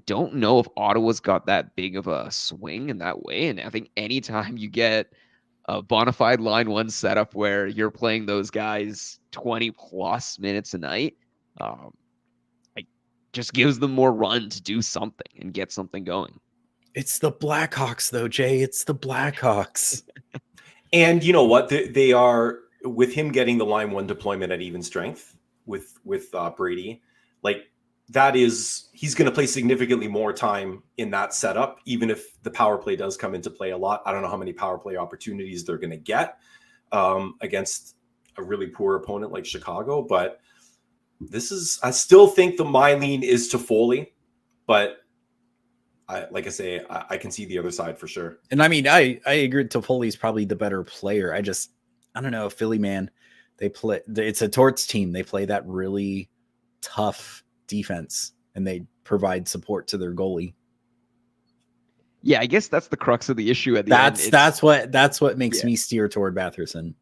don't know if Ottawa's got that big of a swing in that way. And I think anytime you get a bona fide line 1 setup where you're playing those guys 20 plus minutes a night, it just gives them more run to do something and get something going. It's the Blackhawks, though, Jay. It's the Blackhawks. And you know what? They are, with him getting the line 1 deployment at even strength with Brady, like that is, he's going to play significantly more time in that setup, even if the power play does come into play a lot. I don't know how many power play opportunities they're going to get against a really poor opponent like Chicago, but I still think my lean is Toffoli, but like I say, I can see the other side for sure. And I mean, I agree. Toffoli's probably the better player. I don't know. Philly, man, it's a Torts team. They play that really tough defense, and they provide support to their goalie. Yeah, I guess that's the crux of the issue at the end. That's what makes me steer toward Batherson.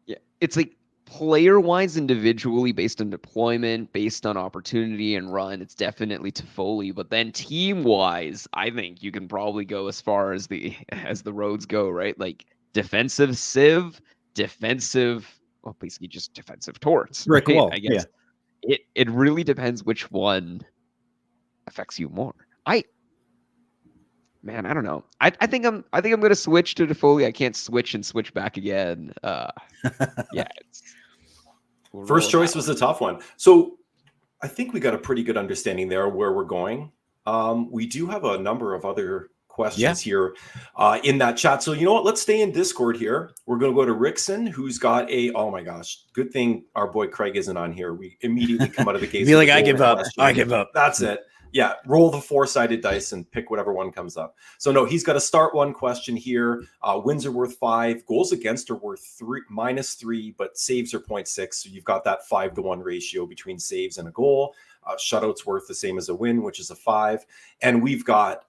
Yeah, it's like player-wise, individually, based on deployment, based on opportunity and run, it's definitely Toffoli. But then team-wise, I think you can probably go as far as the roads go, right? Like defensive Civ, basically just defensive Torts. Rick right? Wall, I guess it really depends which one affects you more. I don't know. I think I'm gonna switch to Toffoli. I can't switch and switch back again. Yeah. First choice was a tough one. So I think we got a pretty good understanding there where we're going. We do have a number of other questions here in that chat. So you know what? Let's stay in Discord here. We're going to go to Rickson, who's got oh my gosh, good thing our boy Craig isn't on here. We immediately come out of the gates. Be like, I give up. I give up. That's it. Yeah, roll the 4-sided dice and pick whatever one comes up. So no, he's got a start 1 question here. Wins are worth 5, goals against are worth -3, but saves are 0.6. So you've got that 5-to-1 ratio between saves and a goal. Shutouts worth the same as a win, which is a 5. And we've got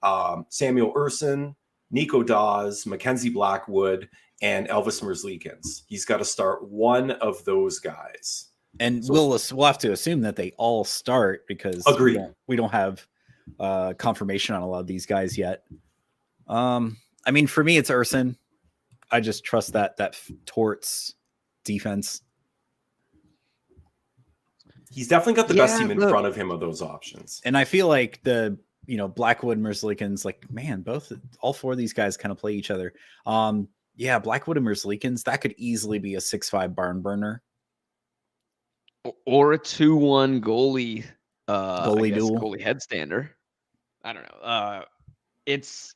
Samuel Urson, Nico Dawes, Mackenzie Blackwood, and Elvis Merzlikins. He's got to start one of those guys. And we'll have to assume that they all start because we don't have confirmation on a lot of these guys yet. I mean, for me, it's Urson. I just trust that Torts defense. He's definitely got the best team in front of him of those options. And I feel like Blackwood, Merzlikins, like, man, all 4 of these guys kind of play each other. Blackwood and Merzlikins, that could easily be a 6-5 barn burner. Or a 2-1 goalie duel. Goalie headstander. I don't know. It's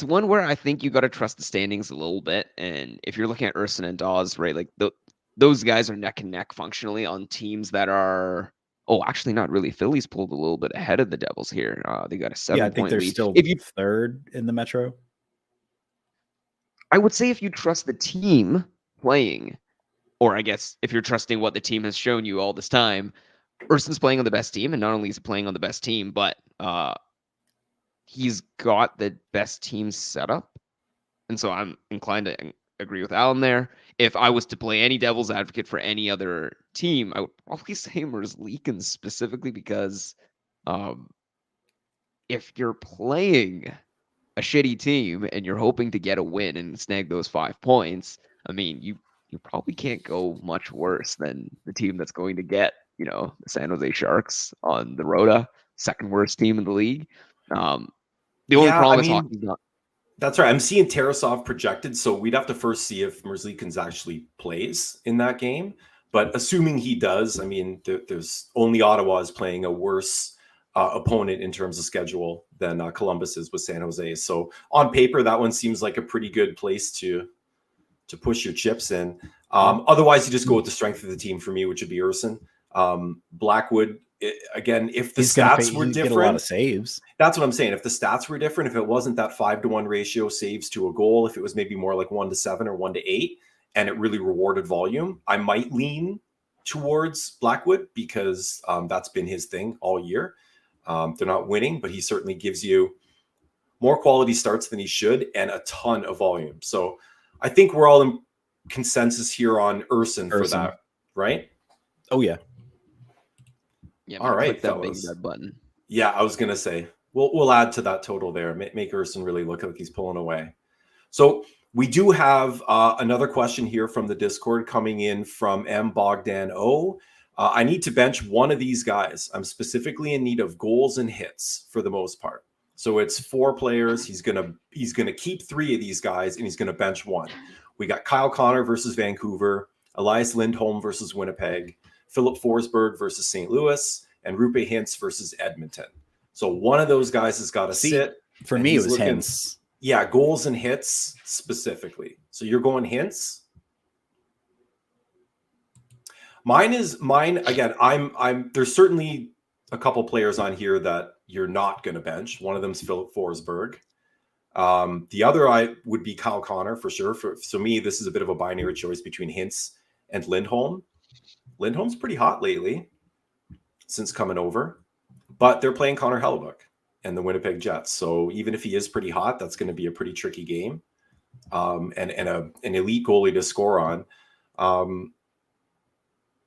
one where I think you got to trust the standings a little bit. And if you're looking at Urson and Dawes, right, like those guys are neck and neck functionally on teams that are. Oh, actually, not really. Philly's pulled a little bit ahead of the Devils here. They got a 7-point lead. I think they're still third in the Metro. I would say if you trust the team playing. Or I guess if you're trusting what the team has shown you all this time, Urson's playing on the best team, and not only is he playing on the best team, but he's got the best team set up. And so I'm inclined to agree with Alan there. If I was to play any devil's advocate for any other team, I would probably say Merzlikins specifically because if you're playing a shitty team and you're hoping to get a win and snag those 5 points, I mean, you probably can't go much worse than the team that's going to get the San Jose Sharks on the Rota, second worst team in the league. The only Yeah, problem I is mean, hockey's not. that's right. I'm seeing Tarasov projected, so we'd have to first see if Merzlikins actually plays in that game. But assuming he does, I mean, there's only Ottawa is playing a worse opponent in terms of schedule than Columbus is with San Jose. So on paper, that one seems like a pretty good place to push your chips in. Otherwise, you just go with the strength of the team for me, which would be Urson. Blackwood, again, if the He's gonna stats were he's get a lot different, of saves. that's what I'm saying. If the stats were different, if it wasn't that 5-1 ratio saves to a goal, if it was maybe more like 1-7 or 1-8, and it really rewarded volume, I might lean towards Blackwood because that's been his thing all year. They're not winning, but he certainly gives you more quality starts than he should and a ton of volume. So I think we're all in consensus here on Urson for that, right? Oh yeah. Yeah, All right, click that big fellas. red button. Yeah, I was gonna say we'll add to that total there. Make Urson really look like he's pulling away. So we do have another question here from the Discord coming in from M Bogdan O. I need to bench one of these guys. I'm specifically in need of goals and hits for the most part. So it's 4 players. He's gonna keep 3 of these guys and he's gonna bench one. We got Kyle Connor versus Vancouver, Elias Lindholm versus Winnipeg, Philip Forsberg versus St. Louis, and Rupe Hintz versus Edmonton. So one of those guys has got to sit. For me, it was Hintz. Yeah, goals and hits specifically. So you're going Hintz. Mine again. I'm. There's certainly a couple players on here that you're not going to bench. One of them's Philip Forsberg. The other I would be Kyle Connor for sure. So me, this is a bit of a binary choice between Hintz and Lindholm. Lindholm's pretty hot lately since coming over, but they're playing Connor Hellebuyck and the Winnipeg Jets. So even if he is pretty hot, that's going to be a pretty tricky game, and an elite goalie to score on.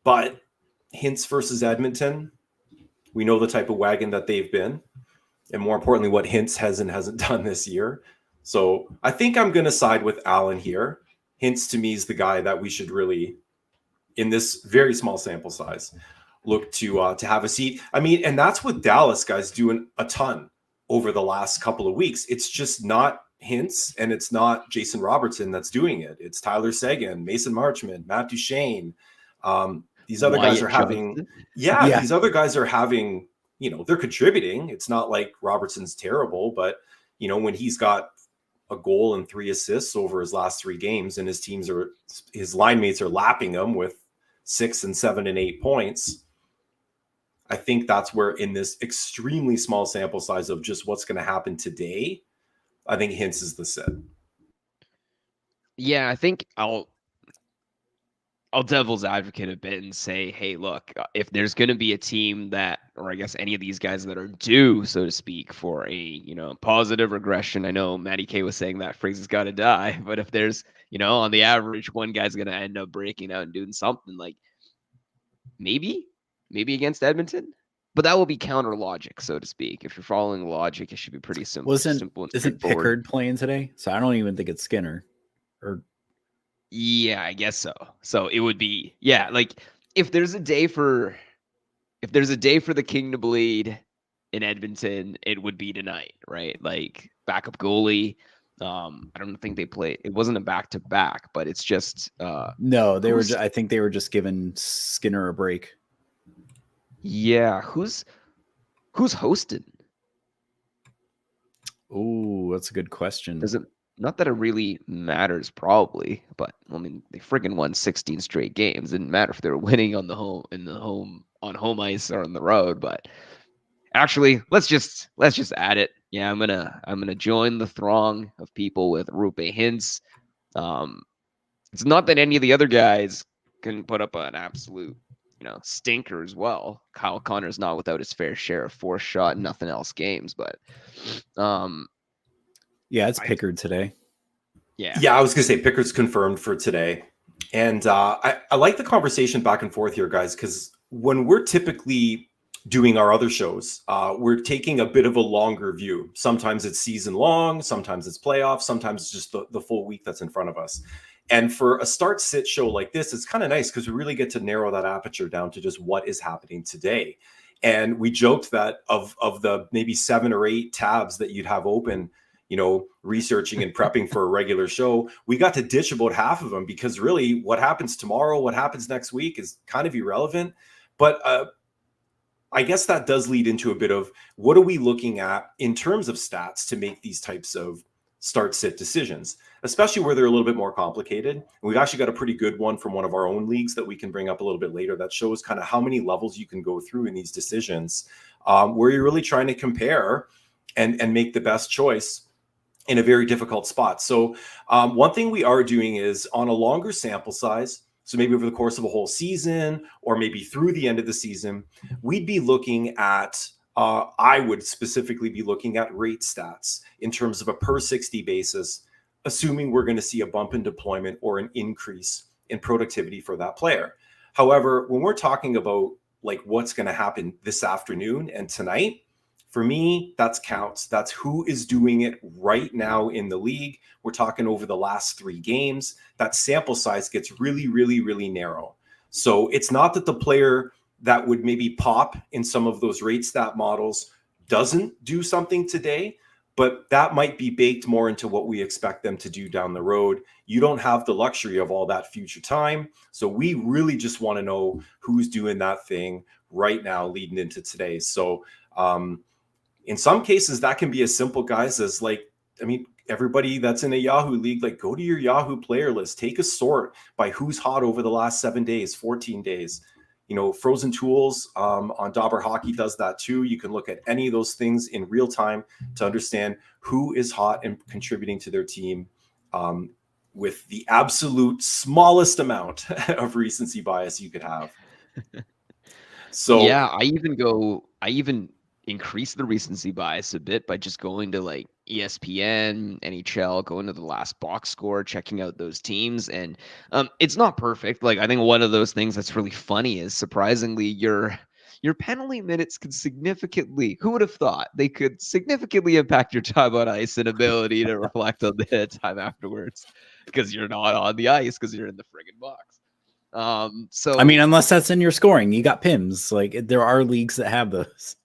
But Hintz versus Edmonton, we know the type of wagon that they've been, and more importantly, what Hintz has and hasn't done this year. So I think I'm going to side with Alan here. Hintz to me is the guy that we should really, in this very small sample size, look to have a seat. I mean, and that's what Dallas guys doing a ton over the last couple of weeks. It's just not Hintz and it's not Jason Robertson that's doing it. It's Tyler Seguin, Mason Marchment, Matt Duchene. These other guys are having, these other guys are having, they're contributing. It's not like Robertson's terrible, but when he's got a goal and 3 assists over his last 3 games and his line mates are lapping him with 6 and 7 and 8 points. I think that's where in this extremely small sample size of just what's going to happen today, I think Hintz is the sit. Yeah, I think I'll devil's advocate a bit and say, hey, look, if there's going to be a team that, or I guess any of these guys that are due, so to speak, for a, positive regression. I know Matty K was saying that phrase has got to die, but if there's, on the average, one guy's going to end up breaking out and doing something like maybe against Edmonton, but that will be counter logic, so to speak. If you're following logic, it should be pretty simple. Isn't Pickard playing today? So I don't even think it's Skinner. Yeah, I guess so. So it would be, like if there's a day for the King to bleed in Edmonton, it would be tonight, right? Like backup goalie. I don't think they play. It wasn't a back-to-back, but it's just no. I think they were just giving Skinner a break. Yeah, who's hosted? Oh, that's a good question. Not that it really matters, probably, but I mean, they friggin' won 16 straight games. Didn't matter if they were winning on home ice or on the road. But actually, let's just add it. Yeah, I'm gonna join the throng of people with Rupe Hintz. It's not that any of the other guys can put up an absolute stinker as well. Kyle Connor's not without his fair share of forced shot, nothing else games, but yeah, it's Pickard today. Yeah, I was gonna say Pickard's confirmed for today, and I like the conversation back and forth here, guys, because when we're typically doing our other shows, we're taking a bit of a longer view. Sometimes it's season long, sometimes it's playoffs, sometimes it's just the full week that's in front of us. And for a start sit show like this, it's kind of nice because we really get to narrow that aperture down to just what is happening today. And we joked that of the maybe 7 or 8 tabs that you'd have open, researching and prepping for a regular show, we got to ditch about half of them because really what happens tomorrow, what happens next week is kind of irrelevant. But I guess that does lead into a bit of what are we looking at in terms of stats to make these types of start sit decisions, especially where they're a little bit more complicated. And we've actually got a pretty good one from one of our own leagues that we can bring up a little bit later that shows kind of how many levels you can go through in these decisions, where you're really trying to compare and make the best choice in a very difficult spot. So one thing we are doing is on a longer sample size, so maybe over the course of a whole season or maybe through the end of the season, we'd be looking at I would specifically be looking at rate stats in terms of a per 60 basis, assuming we're going to see a bump in deployment or an increase in productivity for that player. However, when we're talking about like what's going to happen this afternoon and tonight, for me, that's counts. That's who is doing it right now in the league. We're talking over the last 3 games. That sample size gets really, really, really narrow. So it's not that the player that would maybe pop in some of those rate stat models doesn't do something today, but that might be baked more into what we expect them to do down the road. You don't have the luxury of all that future time. So we really just want to know who's doing that thing right now leading into today. So in some cases, that can be as simple, guys, as everybody that's in a Yahoo league, like go to your Yahoo player list, take a sort by who's hot over the last 7 days, 14 days. Frozen Tools on Dauber Hockey does that too. You can look at any of those things in real time to understand who is hot and contributing to their team with the absolute smallest amount of recency bias you could have. So yeah, I even increase the recency bias a bit by just going to like ESPN, NHL, going to the last box score, checking out those teams. And it's not perfect. Like I think one of those things that's really funny is surprisingly your penalty minutes could significantly, who would have thought they could significantly impact your time on ice and ability to reflect on the time afterwards because you're not on the ice because you're in the friggin' box. So I mean, unless that's in your scoring, you got PIMS. Like there are leagues that have those.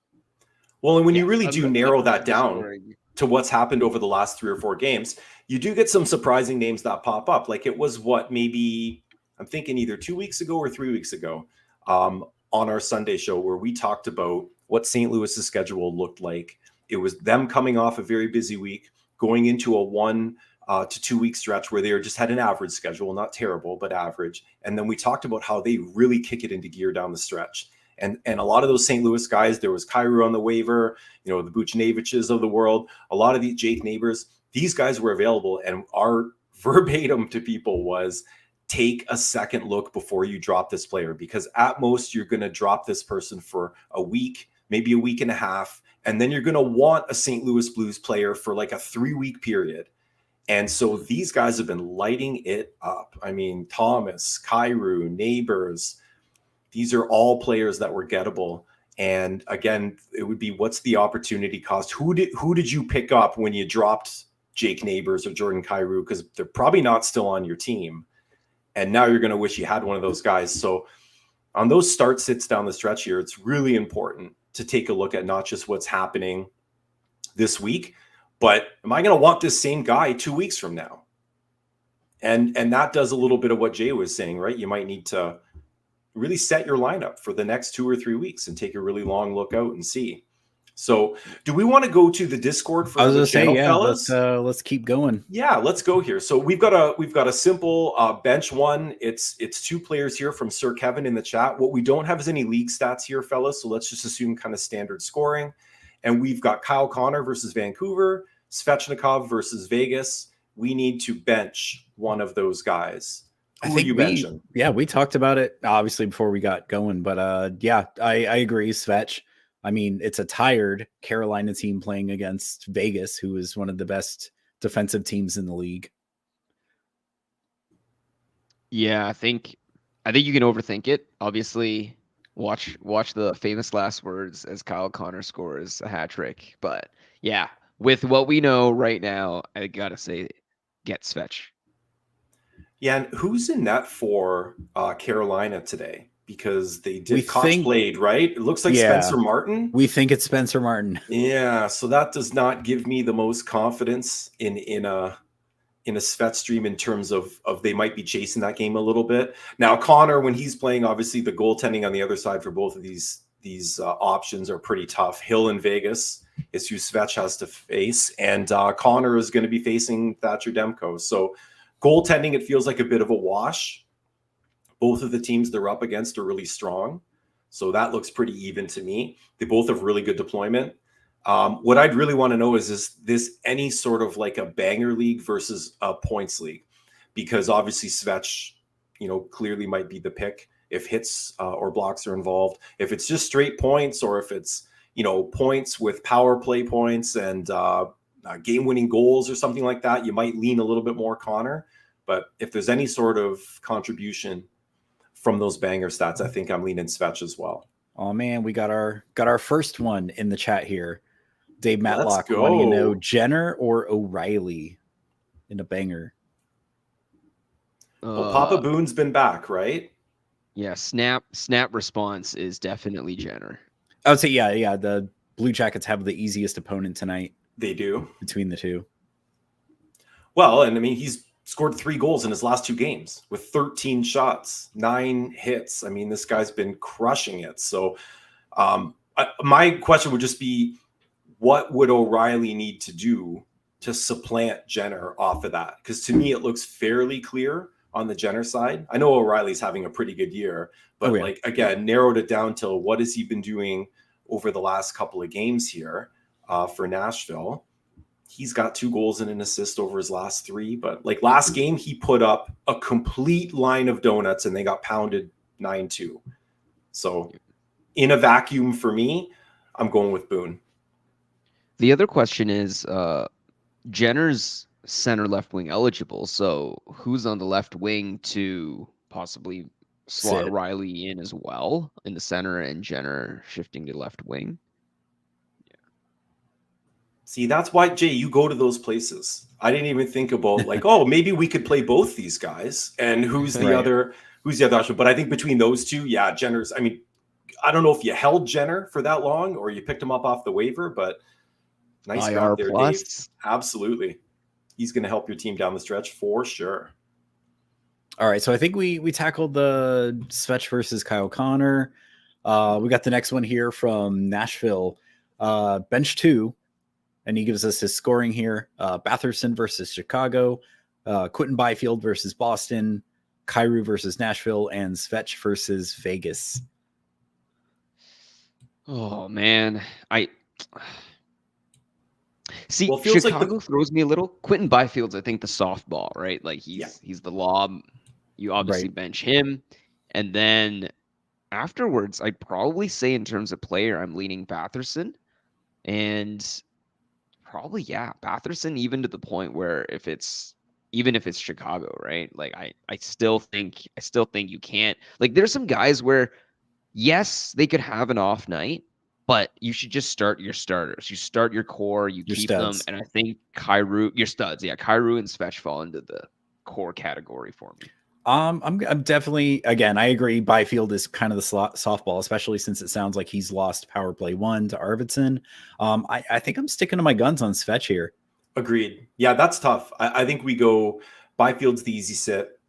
Well, and when you really do narrow that down to what's happened over the last 3 or 4 games, you do get some surprising names that pop up. Like it was maybe I'm thinking either 2 weeks ago or 3 weeks ago on our Sunday show where we talked about what St. Louis's schedule looked like. It was them coming off a very busy week, going into a 1 to 2 week stretch where they just had an average schedule, not terrible, but average. And then we talked about how they really kick it into gear down the stretch. And a lot of those St. Louis guys, there was Kyrou on the waiver, the Buchneviches of the world, a lot of these Jake Neighbors, these guys were available. And our verbatim to people was take a second look before you drop this player, because at most you're going to drop this person for a week, maybe a week and a half. And then you're going to want a St. Louis Blues player for like a 3-week period. And so these guys have been lighting it up. I mean, Thomas, Kyrou, Neighbors, these are all players that were gettable. And again, it would be what's the opportunity cost? Who did you pick up when you dropped Jake Neighbors or Jordan Kyrou? Because they're probably not still on your team. And now you're going to wish you had one of those guys. So on those start sits down the stretch here, it's really important to take a look at not just what's happening this week, but am I going to want this same guy 2 weeks from now? And that does a little bit of what Jay was saying, right? You might need to really set your lineup for the next 2 or 3 weeks and take a really long look out and see. So do we want to go to the Discord for the channel, fellas? Let's keep going. Yeah, let's go here. So we've got a simple bench one. It's 2 players here from Sir Kevin in the chat. What we don't have is any league stats here, fellas. So let's just assume kind of standard scoring. And we've got Kyle Connor versus Vancouver, Svechnikov versus Vegas. We need to bench one of those guys. Who are you benching? Yeah, we talked about it obviously before we got going, but yeah, I agree. Svech. I mean, it's a tired Carolina team playing against Vegas, who is one of the best defensive teams in the league. Yeah, I think you can overthink it. Obviously, watch the famous last words as Kyle Connor scores a hat trick. But yeah, with what we know right now, I gotta say, get Svech. Yeah, and who's in net for Carolina today? Because they We did Koch think- Blade, right? It looks like Yeah. Spencer Martin. We think it's Spencer Martin. Yeah, so that does not give me the most confidence in a Svet stream in terms of they might be chasing that game a little bit. Now Connor, when he's playing, obviously the goaltending on the other side for both of these options are pretty tough. Hill in Vegas is who Svetch has to face, and Connor is going to be facing Thatcher Demko. So goaltending, it feels like a bit of a wash. Both of the teams they're up against are really strong, so that looks pretty even to me. They both have really good deployment. What I'd really want to know is this any sort of like a banger league versus a points league? Because obviously Svetch, clearly might be the pick if hits or blocks are involved. If it's just straight points, or if it's, points with power play points and game-winning goals or something like that, you might lean a little bit more Connor. But if there's any sort of contribution from those banger stats, I think I'm leaning Svetch as well. Oh man, we got our first one in the chat here. Dave Matlock Let's wanting to go. know Jenner or O'Reilly in a banger. Well, Papa Boone's been back, right? Yeah, snap response is definitely Jenner. I would say, yeah. The Blue Jackets have the easiest opponent tonight They do. between the two. Well, and I mean, he's scored 3 goals in his last 2 games with 13 shots, 9 hits. I mean, this guy's been crushing it. So my question would just be, what would O'Reilly need to do to supplant Jenner off of that? Because to me, it looks fairly clear on the Jenner side. I know O'Reilly's having a pretty good year, but like, again, narrowed it down to what has he been doing over the last couple of games here for Nashville. He's got 2 goals and an assist over his last 3. But like last game, he put up a complete line of donuts and they got pounded 9-2. So in a vacuum for me, I'm going with Boone. The other question is Jenner's center left wing eligible. So who's on the left wing to possibly slot Sid. Riley in as well in the center and Jenner shifting to left wing? See, that's why, Jay, you go to those places. I didn't even think about like, oh, maybe we could play both these guys. And who's the Right. other option? But I think between those two, yeah, Jenner's, I mean, I don't know if you held Jenner for that long or you picked him up off the waiver, but nice IR job there, Dave. plus. Absolutely. He's going to help your team down the stretch for sure. All right, so I think we tackled the Svetch versus Kyle Connor. We got the next one here from Nashville, bench 2, and he gives us his scoring here. Batherson versus Chicago, Quentin Byfield versus Boston, Kyrou versus Nashville, and Svetch versus Vegas. Oh man, I see. Well, it feels like Chicago throws me a little. Quentin Byfield's, I think, the softball, right? Like he's the lob. You obviously Right. bench him, and then afterwards, I'd probably say in terms of player, I'm leaning Batherson, and probably Batherson, even to the point where even if it's Chicago, right? Like I still think you can't, like, there's some guys where yes, they could have an off night, but you should just start your starters. You start your core, you Your keep studs. them, and I think your studs, Kyrou and Svetch fall into the core category for me. I'm definitely, again, I agree. Byfield is kind of the softball, especially since it sounds like he's lost power play 1 to Arvidsson. I think I'm sticking to my guns on Svetch here. Agreed. Yeah, that's tough. I think we go Byfield's the easy sit,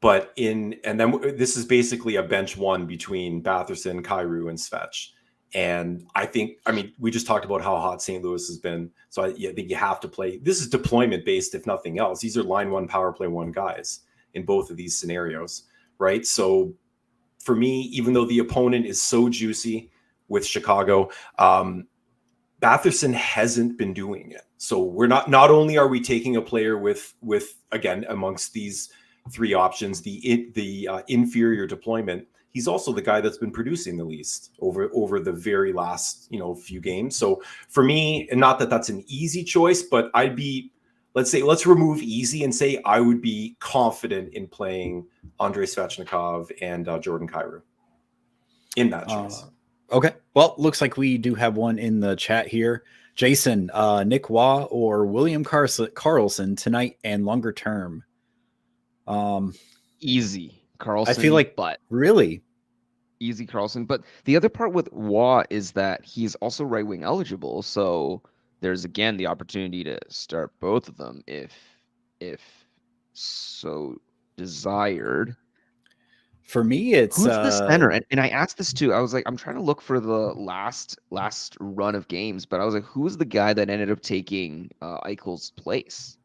but and then this is basically a bench 1 between Batherson, Kyrou, and Svetch. And I mean, we just talked about how hot St. Louis has been. So I think you have to play. This is deployment based, if nothing else. These are line 1, power play 1 guys in both of these scenarios, right? So for me, even though the opponent is so juicy with Chicago, Batherson hasn't been doing it. So we're not only are we taking a player with again, amongst these 3 options, the inferior deployment, he's also the guy that's been producing the least over the very last, few games. So for me, and not that that's an easy choice, but let's remove easy and say I would be confident in playing Andrei Svechnikov and Jordan Kyrou in that choice. Okay. Well, looks like we do have one in the chat here. Jason, Nick Waugh or William Karlsson tonight and longer term? Easy Carlson. I feel like but really. easy Carlson. But the other part with Waugh is that he's also right wing eligible, so there's again the opportunity to start both of them if so desired. For me, it's Who's the center? And I asked this too. I was like, I'm trying to look for the last run of games, but I was like, who's the guy that ended up taking Eichel's place?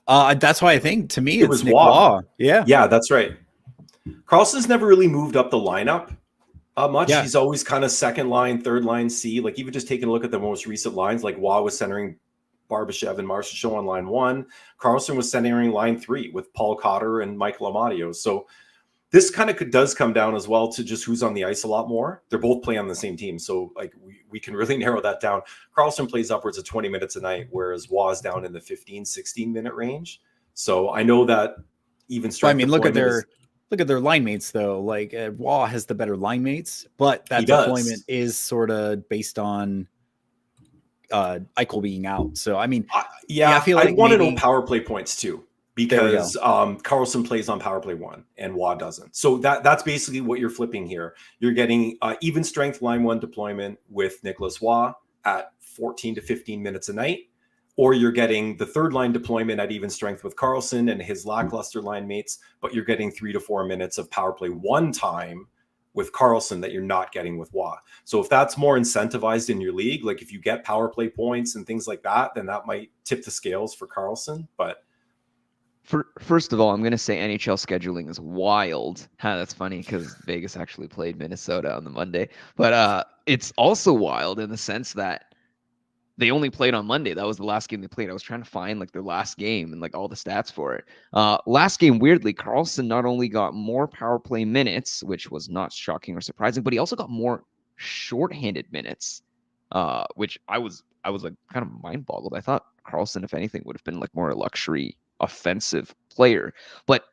that's why I think to me It it's was Nick Waugh. Waugh. Yeah. Yeah, that's right. Carlson's never really moved up the lineup much. Yeah. He's always kind of second line, third line C. Like even just taking a look at the most recent lines, like Waugh was centering Barbashev and Marchessault on line 1. Carlson was centering line 3 with Paul Cotter and Michael Amadio. So this kind of does come down as well to just who's on the ice a lot more. They're both playing on the same team. So like we can really narrow that down. Carlson plays upwards of 20 minutes a night, whereas Waugh is down in the 15, 16 minute range. So I know that even So, I strength mean, look at deployment their line mates though. Like Waugh has the better line mates, but that He does. deployment is sort of based on Eichel being out. So I mean, I feel I like want to maybe- know power play points too, because Carlson plays on power play 1 and Waugh doesn't. So that's basically what you're flipping here. You're getting even strength line 1 deployment with Nicholas Waugh at 14 to 15 minutes a night, or you're getting the third line deployment at even strength with Carlson and his lackluster line mates, but you're getting 3 to 4 minutes of power play 1 time with Carlson that you're not getting with Waugh. So if that's more incentivized in your league, like if you get power play points and things like that, then that might tip the scales for Carlson. But First of all, I'm going to say NHL scheduling is wild. That's funny because Vegas actually played Minnesota on the Monday. But it's also wild in the sense that they only played on Monday. That was the last game they played. I was trying to find like their last game and like all the stats for it. Last game, weirdly, Carlson not only got more power play minutes, which was not shocking or surprising, but he also got more shorthanded minutes, which I was like kind of mind boggled. I thought Carlson, if anything, would have been like more a luxury offensive player, but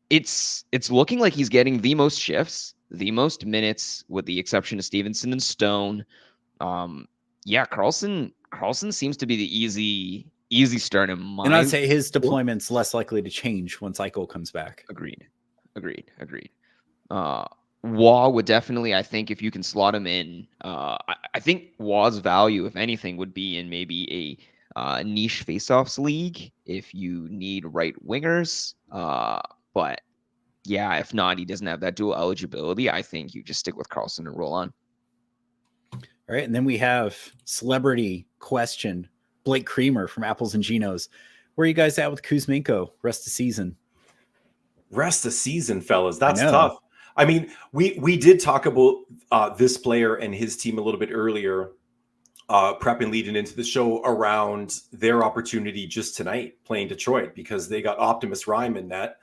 it's looking like he's getting the most shifts, the most minutes, with the exception of Stevenson and Stone. Carlson seems to be the easy start in my. And I'd say his deployment's less likely to change once Eichel comes back. Agreed. Waugh would definitely, I think, if you can slot him in, I think Waugh's value, if anything, would be in maybe a niche faceoffs league if you need right wingers. But yeah, if not, he doesn't have that dual eligibility. I think you just stick with Carlson and roll on. All right, and then we have celebrity question, Blake Creamer from Apples and Ginos. Where are you guys at with Kuzmenko rest of season? Rest of season, fellas, that's tough. I mean, we did talk about this player and his team a little bit earlier, prepping leading into the show around their opportunity just tonight playing Detroit, because they got Optimus Rhyme in net,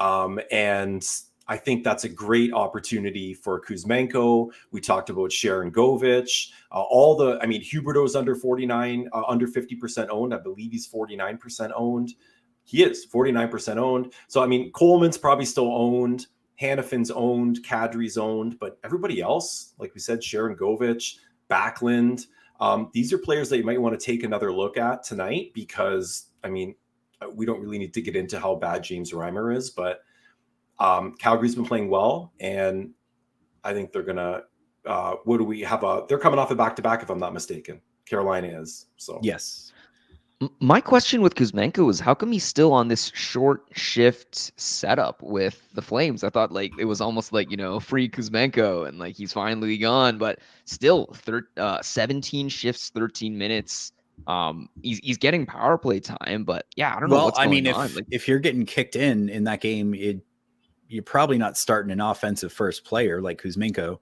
and I think that's a great opportunity for Kuzmenko. We talked about Sharon Govich. Huberto's under 49, under 50% owned. I believe he's 49% owned. He is 49% owned. So, I mean, Coleman's probably still owned. Hannafin's owned. Kadri's owned. But everybody else, like we said, Sharon Govich, Backlund, these are players that you might want to take another look at tonight, because, I mean, we don't really need to get into how bad James Reimer is, but Calgary's been playing well, and I think they're gonna. They're coming off a back-to-back, if I'm not mistaken. Carolina is. So yes. My question with Kuzmenko is, how come he's still on this short shift setup with the Flames? I thought like it was almost like, free Kuzmenko and like he's finally gone, but still 17 shifts, 13 minutes. He's getting power play time, but yeah, I don't know what's going on. If you're getting kicked in that game, you're probably not starting an offensive first player like Kuzmenko.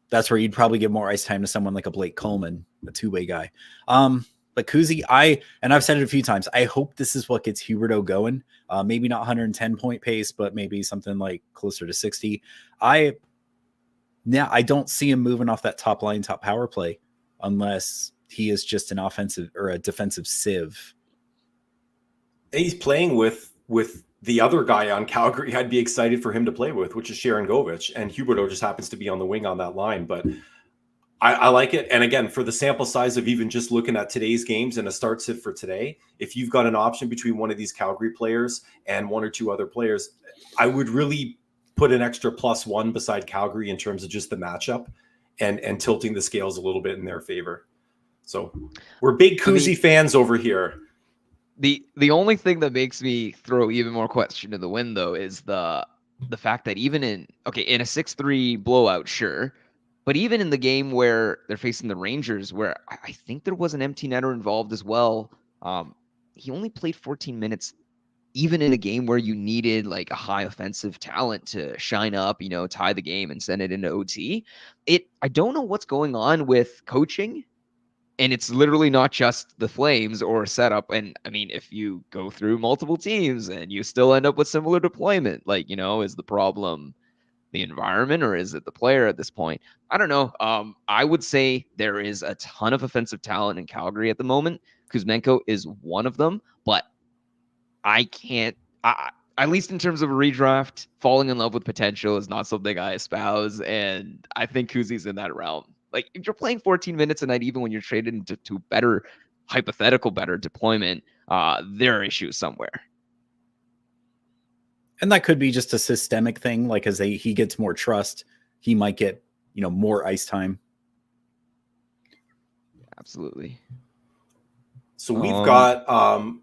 That's where you'd probably give more ice time to someone like a Blake Coleman, a two-way guy. But Kuzi, I've said it a few times, I hope this is what gets Huberto going. Maybe not 110 point pace, but maybe something like closer to 60. I don't see him moving off that top line, top power play, unless he is just an offensive or a defensive sieve. He's playing with the other guy on Calgary I'd be excited for him to play with, which is Sharon Govich, and Huberto just happens to be on the wing on that line. But I like it. And again, for the sample size of even just looking at today's games and a start sit for today, if you've got an option between one of these Calgary players and one or two other players, I would really put an extra +1 beside Calgary in terms of just the matchup and tilting the scales a little bit in their favor. So we're big Kuzi fans over here. The only thing that makes me throw even more question to the wind, though, is the fact that even in a 6-3 blowout, sure, but even in the game where they're facing the Rangers, where I think there was an empty netter involved as well, he only played 14 minutes, even in a game where you needed like a high offensive talent to shine up, tie the game and send it into OT. I don't know what's going on with coaching. And it's literally not just the Flames or setup. And I mean, if you go through multiple teams and you still end up with similar deployment, is the problem the environment or is it the player at this point? I don't know. I would say there is a ton of offensive talent in Calgary at the moment. Kuzmenko is one of them, but I can't, at least in terms of a redraft, falling in love with potential is not something I espouse. And I think Kuzi's in that realm. Like, if you're playing 14 minutes a night, even when you're traded into better, hypothetical better deployment, there are issues somewhere. And that could be just a systemic thing. Like, as he gets more trust, he might get, more ice time. Absolutely. So we've got,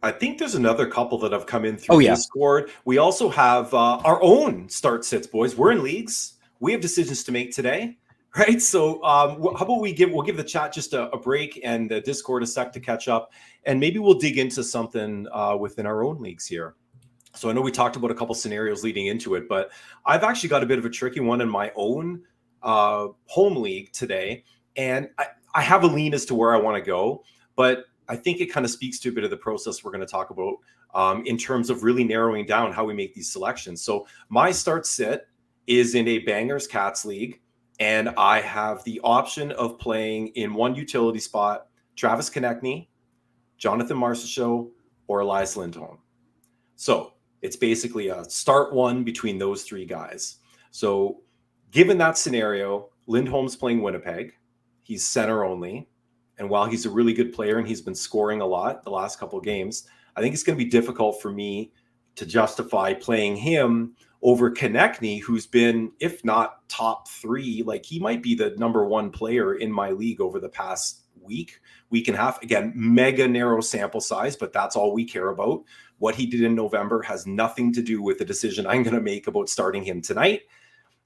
I think there's another couple that have come in through Discord. We also have our own start sits, boys. We're in leagues. We have decisions to make today. Right. So how about we'll give the chat just a break and the Discord a sec to catch up, and maybe we'll dig into something within our own leagues here. So I know we talked about a couple scenarios leading into it, but I've actually got a bit of a tricky one in my own home league today. And I have a lean as to where I want to go, but I think it kind of speaks to a bit of the process we're going to talk about in terms of really narrowing down how we make these selections. So my start sit is in a Bangers Cats league. And I have the option of playing in one utility spot, Travis Konechny, Jonathan Marchessault, or Elias Lindholm. So it's basically a start one between those three guys. So given that scenario, Lindholm's playing Winnipeg. He's center only. And while he's a really good player and he's been scoring a lot the last couple of games, I think it's going to be difficult for me to justify playing him over Konechny, who's been, if not top 3, like he might be the number 1 player in my league over the past week and a half. Again, mega narrow sample size, but that's all we care about. What he did in November has nothing to do with the decision I'm going to make about starting him tonight.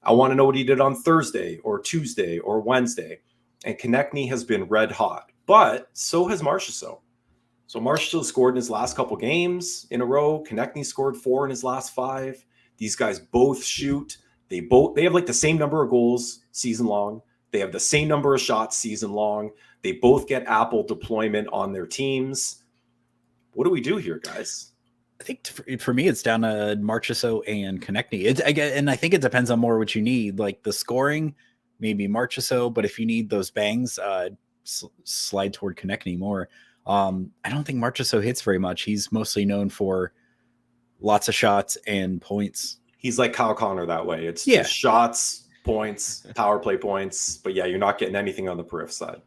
I want to know what he did on Thursday or Tuesday or Wednesday. And Konechny has been red hot, but so has Marchessault. So Marchessault scored in his last couple games in a row. Konechny scored 4 in his last 5. These guys both shoot. They have like the same number of goals season long. They have the same number of shots season long. They both get Apple deployment on their teams. What do we do here, guys? I think for me, it's down to Marchessault and Konechny. And I think it depends on more what you need. Like the scoring, maybe Marchessault, but if you need those bangs, slide toward Konechny more. I don't think Marchessault hits very much. He's mostly known for lots of shots and points. He's like Kyle Connor that way. It's just shots, points, power play points. But yeah, you're not getting anything on the peripheral side.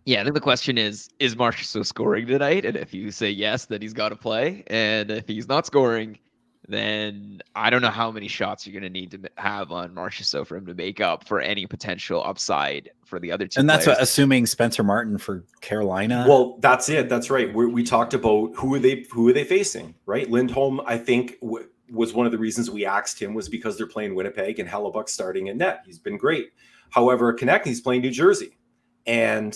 Yeah, I think the question is Marchessault scoring tonight? And if you say yes, then he's got to play. And if he's not scoring, then I don't know how many shots you're going to need to have on Marchessault for him to make up for any potential upside for the other two. And that's assuming Spencer Martin for Carolina. Well, that's it. That's right. We talked about who are they facing, right? Lindholm, I think, was one of the reasons we axed him was because they're playing Winnipeg and Hellebuck starting at net. He's been great. However, Konechny's playing New Jersey. And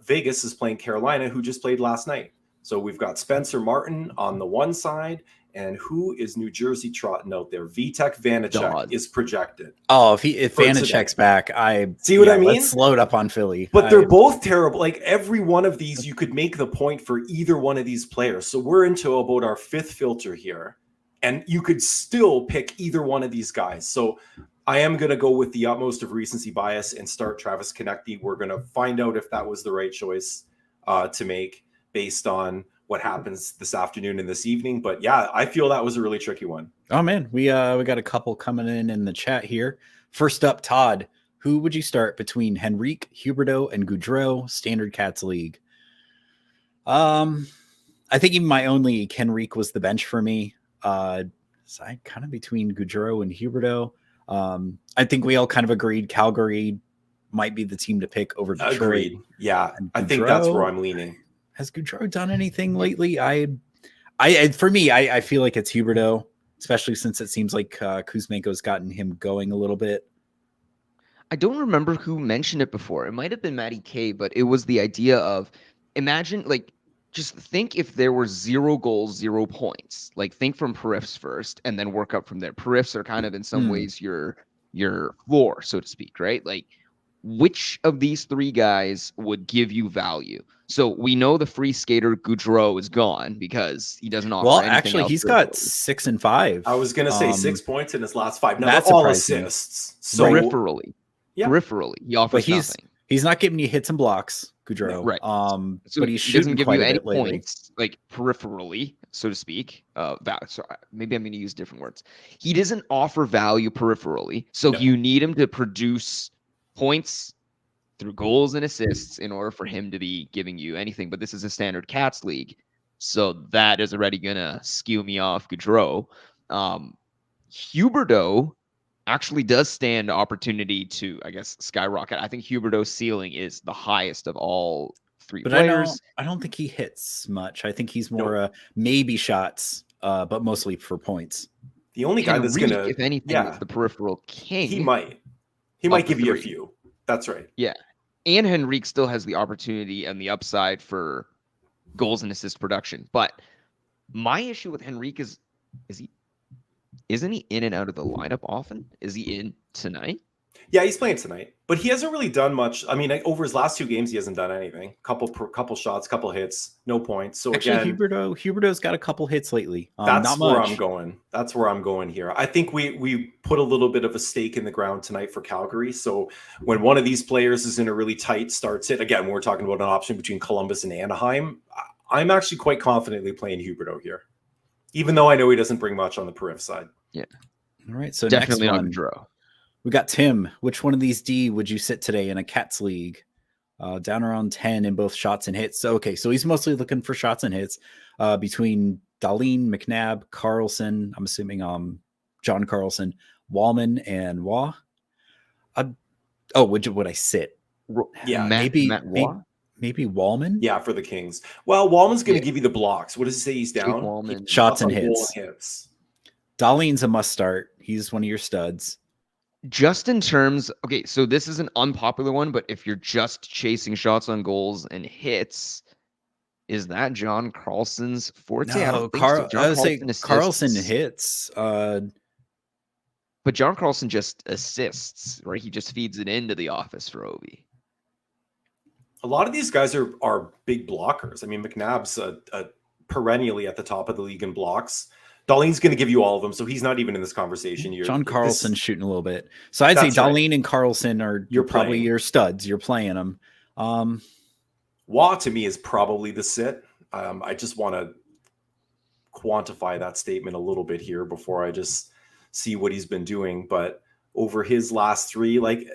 Vegas is playing Carolina, who just played last night. So we've got Spencer Martin on the one side. And who is New Jersey trotting out there? Vitek Vanacek is projected. Oh, if Vanacek's back, I see what I mean. Let's load up on Philly. But they're both terrible. Like every one of these, you could make the point for either one of these players. So we're into about our 5th filter here, and you could still pick either one of these guys. So I am going to go with the utmost of recency bias and start Travis Konechny. We're going to find out if that was the right choice to make based on what happens this afternoon and this evening. But yeah, I feel that was a really tricky one. Oh man, we got a couple coming in the chat here. First up, Todd, who would you start between Henrique, Huberdeau, and Goudreau, Standard Cats League? I think even my own league, Henrique was the bench for me. So I kind of between Goudreau and Huberdeau. I think we all kind of agreed Calgary might be the team to pick over Detroit. Agreed. Yeah, And I think that's Goudreau- where I'm leaning. Has Goudreau done anything lately? For me, I feel like it's Huberdeau, especially since it seems like Kuzmenko's gotten him going a little bit. I don't remember who mentioned it before. It might have been Matty K, but it was the idea of imagine, like, just think if there were 0 goals, 0 points. Like, think from periffs first and then work up from there. Periffs are kind of in some ways your floor, so to speak, right? Like, which of these 3 guys would give you value? So we know the free skater Goudreau is gone because he doesn't offer Well, anything actually, else he's to got ability. 6 and 5. I was gonna say 6 points in his last 5. Now that they're all surprised me. assists. So Peripherally. Yeah. Peripherally, he offers But nothing. he's not giving you hits and blocks, Goudreau. Right. But he's So he doesn't shooting give quite you a any bit lately. points, like peripherally, so to speak. Maybe I'm going to use different words. He doesn't offer value peripherally, so No. you need him to produce points through goals and assists in order for him to be giving you anything. But this is a standard Cats league, so that is already going to skew me off Goudreau. Huberdeau actually does stand opportunity to, I guess, skyrocket. I think Huberdeau's ceiling is the highest of all 3 But players. I don't think he hits much. I think he's more maybe shots, but mostly for points. the only guy that's Henrique, gonna, if anything, yeah. is the peripheral king. he might the give you a 3. few. That's right. And Henrique still has the opportunity and the upside for goals and assist production. But my issue with Henrique isn't he in and out of the lineup often? Is he in tonight? Yeah, he's playing tonight, but he hasn't really done much. I mean, over his last 2 games, he hasn't done anything. Couple shots, couple hits, no points. So Actually, again, Huberdeau's got a couple hits lately. that's not where much. I'm going. That's where I'm going here. I think we put a little bit of a stake in the ground tonight for Calgary. So when one of these players is in a really tight starts it, again, we're talking about an option between Columbus and Anaheim. I'm actually quite confidently playing Huberdeau here, even though I know he doesn't bring much on the periph side. All right, so Definitely next not one. a draw. We got Tim. Which one of these D would you sit today in a Cats league? Down around 10 in both shots and hits. So, okay, so he's mostly looking for shots and hits between Dahlin, McNabb, Carlson. I'm assuming John Carlson, Wallman, and Waugh. Would I sit? Yeah, maybe Waugh? maybe Wallman. Yeah, for the Kings. Well, Wallman's going to Yeah. give you the blocks. What does he say he's Jake down? Wallman. Shots and Up on goal hits. and hits. Dahlin's a must start. He's one of your studs. Just in terms, okay, so this is an unpopular one, but if you're just chasing shots on goals and hits, is that John Carlson's forte? I don't think so. I would say assists, Carlson hits. but John Carlson just assists, right? He just feeds it into the office for Ovi. A lot of these guys are big blockers. I mean, McNabb's perennially at the top of the league in blocks. Dahlin's going to give you all of them, so he's not even in this conversation. John Carlson's shooting a little bit. So I'd say That's right. Dahlin and Carlson are You're probably playing. your studs. You're playing them. Waugh to me is probably the sit. I just want to quantify that statement a little bit here before I just see what he's been doing. But over his last 3, like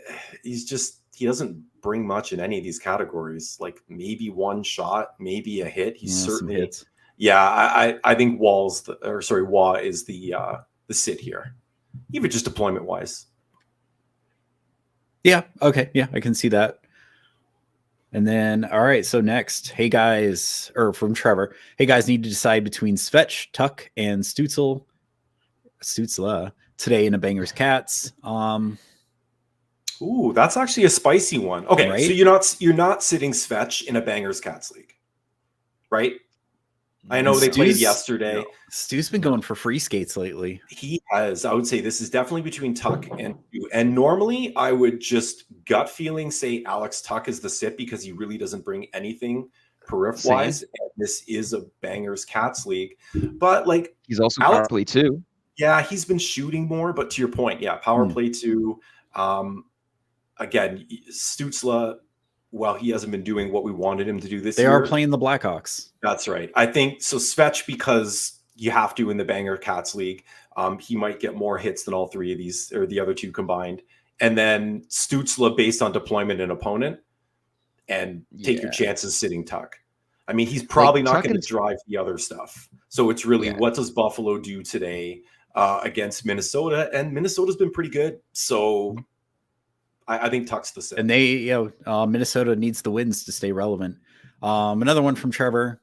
he doesn't bring much in any of these categories. Like maybe 1 shot, maybe a hit. He's Yeah, some certainly hits. Yeah, I think Waugh is the sit here, even just deployment wise. Yeah. Okay. Yeah, I can see that. And then, all right. So next, hey guys, or from Trevor, hey guys, need to decide between Svetch, Tuck, and Stützle today in a Bangers Cats. Ooh, that's actually a spicy one. Okay, Right? so you're not sitting Svetch in a Bangers Cats league, right? I know they played Stu's- yesterday. Stu's been going for free skates lately. He has. I would say this is definitely between Tuck and you. And normally I would just gut feeling say Alex Tuck is the sit because he really doesn't bring anything periph wise. And this is a Bangers Cats league, but like He's also Alex- power play too. yeah, he's been shooting more. But to your point, yeah, power play too. Again, Stützle, well, he hasn't been doing what we wanted him to do this They year. are playing the Blackhawks. That's right. I think so. Svetch, because you have to in the Banger Cats League, he might get more hits than all 3 of these or the other 2 combined. and then Stutzla based on deployment and opponent, and take your Yeah. chances sitting Tuck. I mean, he's probably not Tuck going to and- drive the other stuff. So it's really, Yeah. what does Buffalo do today against Minnesota? And Minnesota's been pretty good. So I think Tuck's the same. And they, Minnesota needs the wins to stay relevant. Another one from Trevor.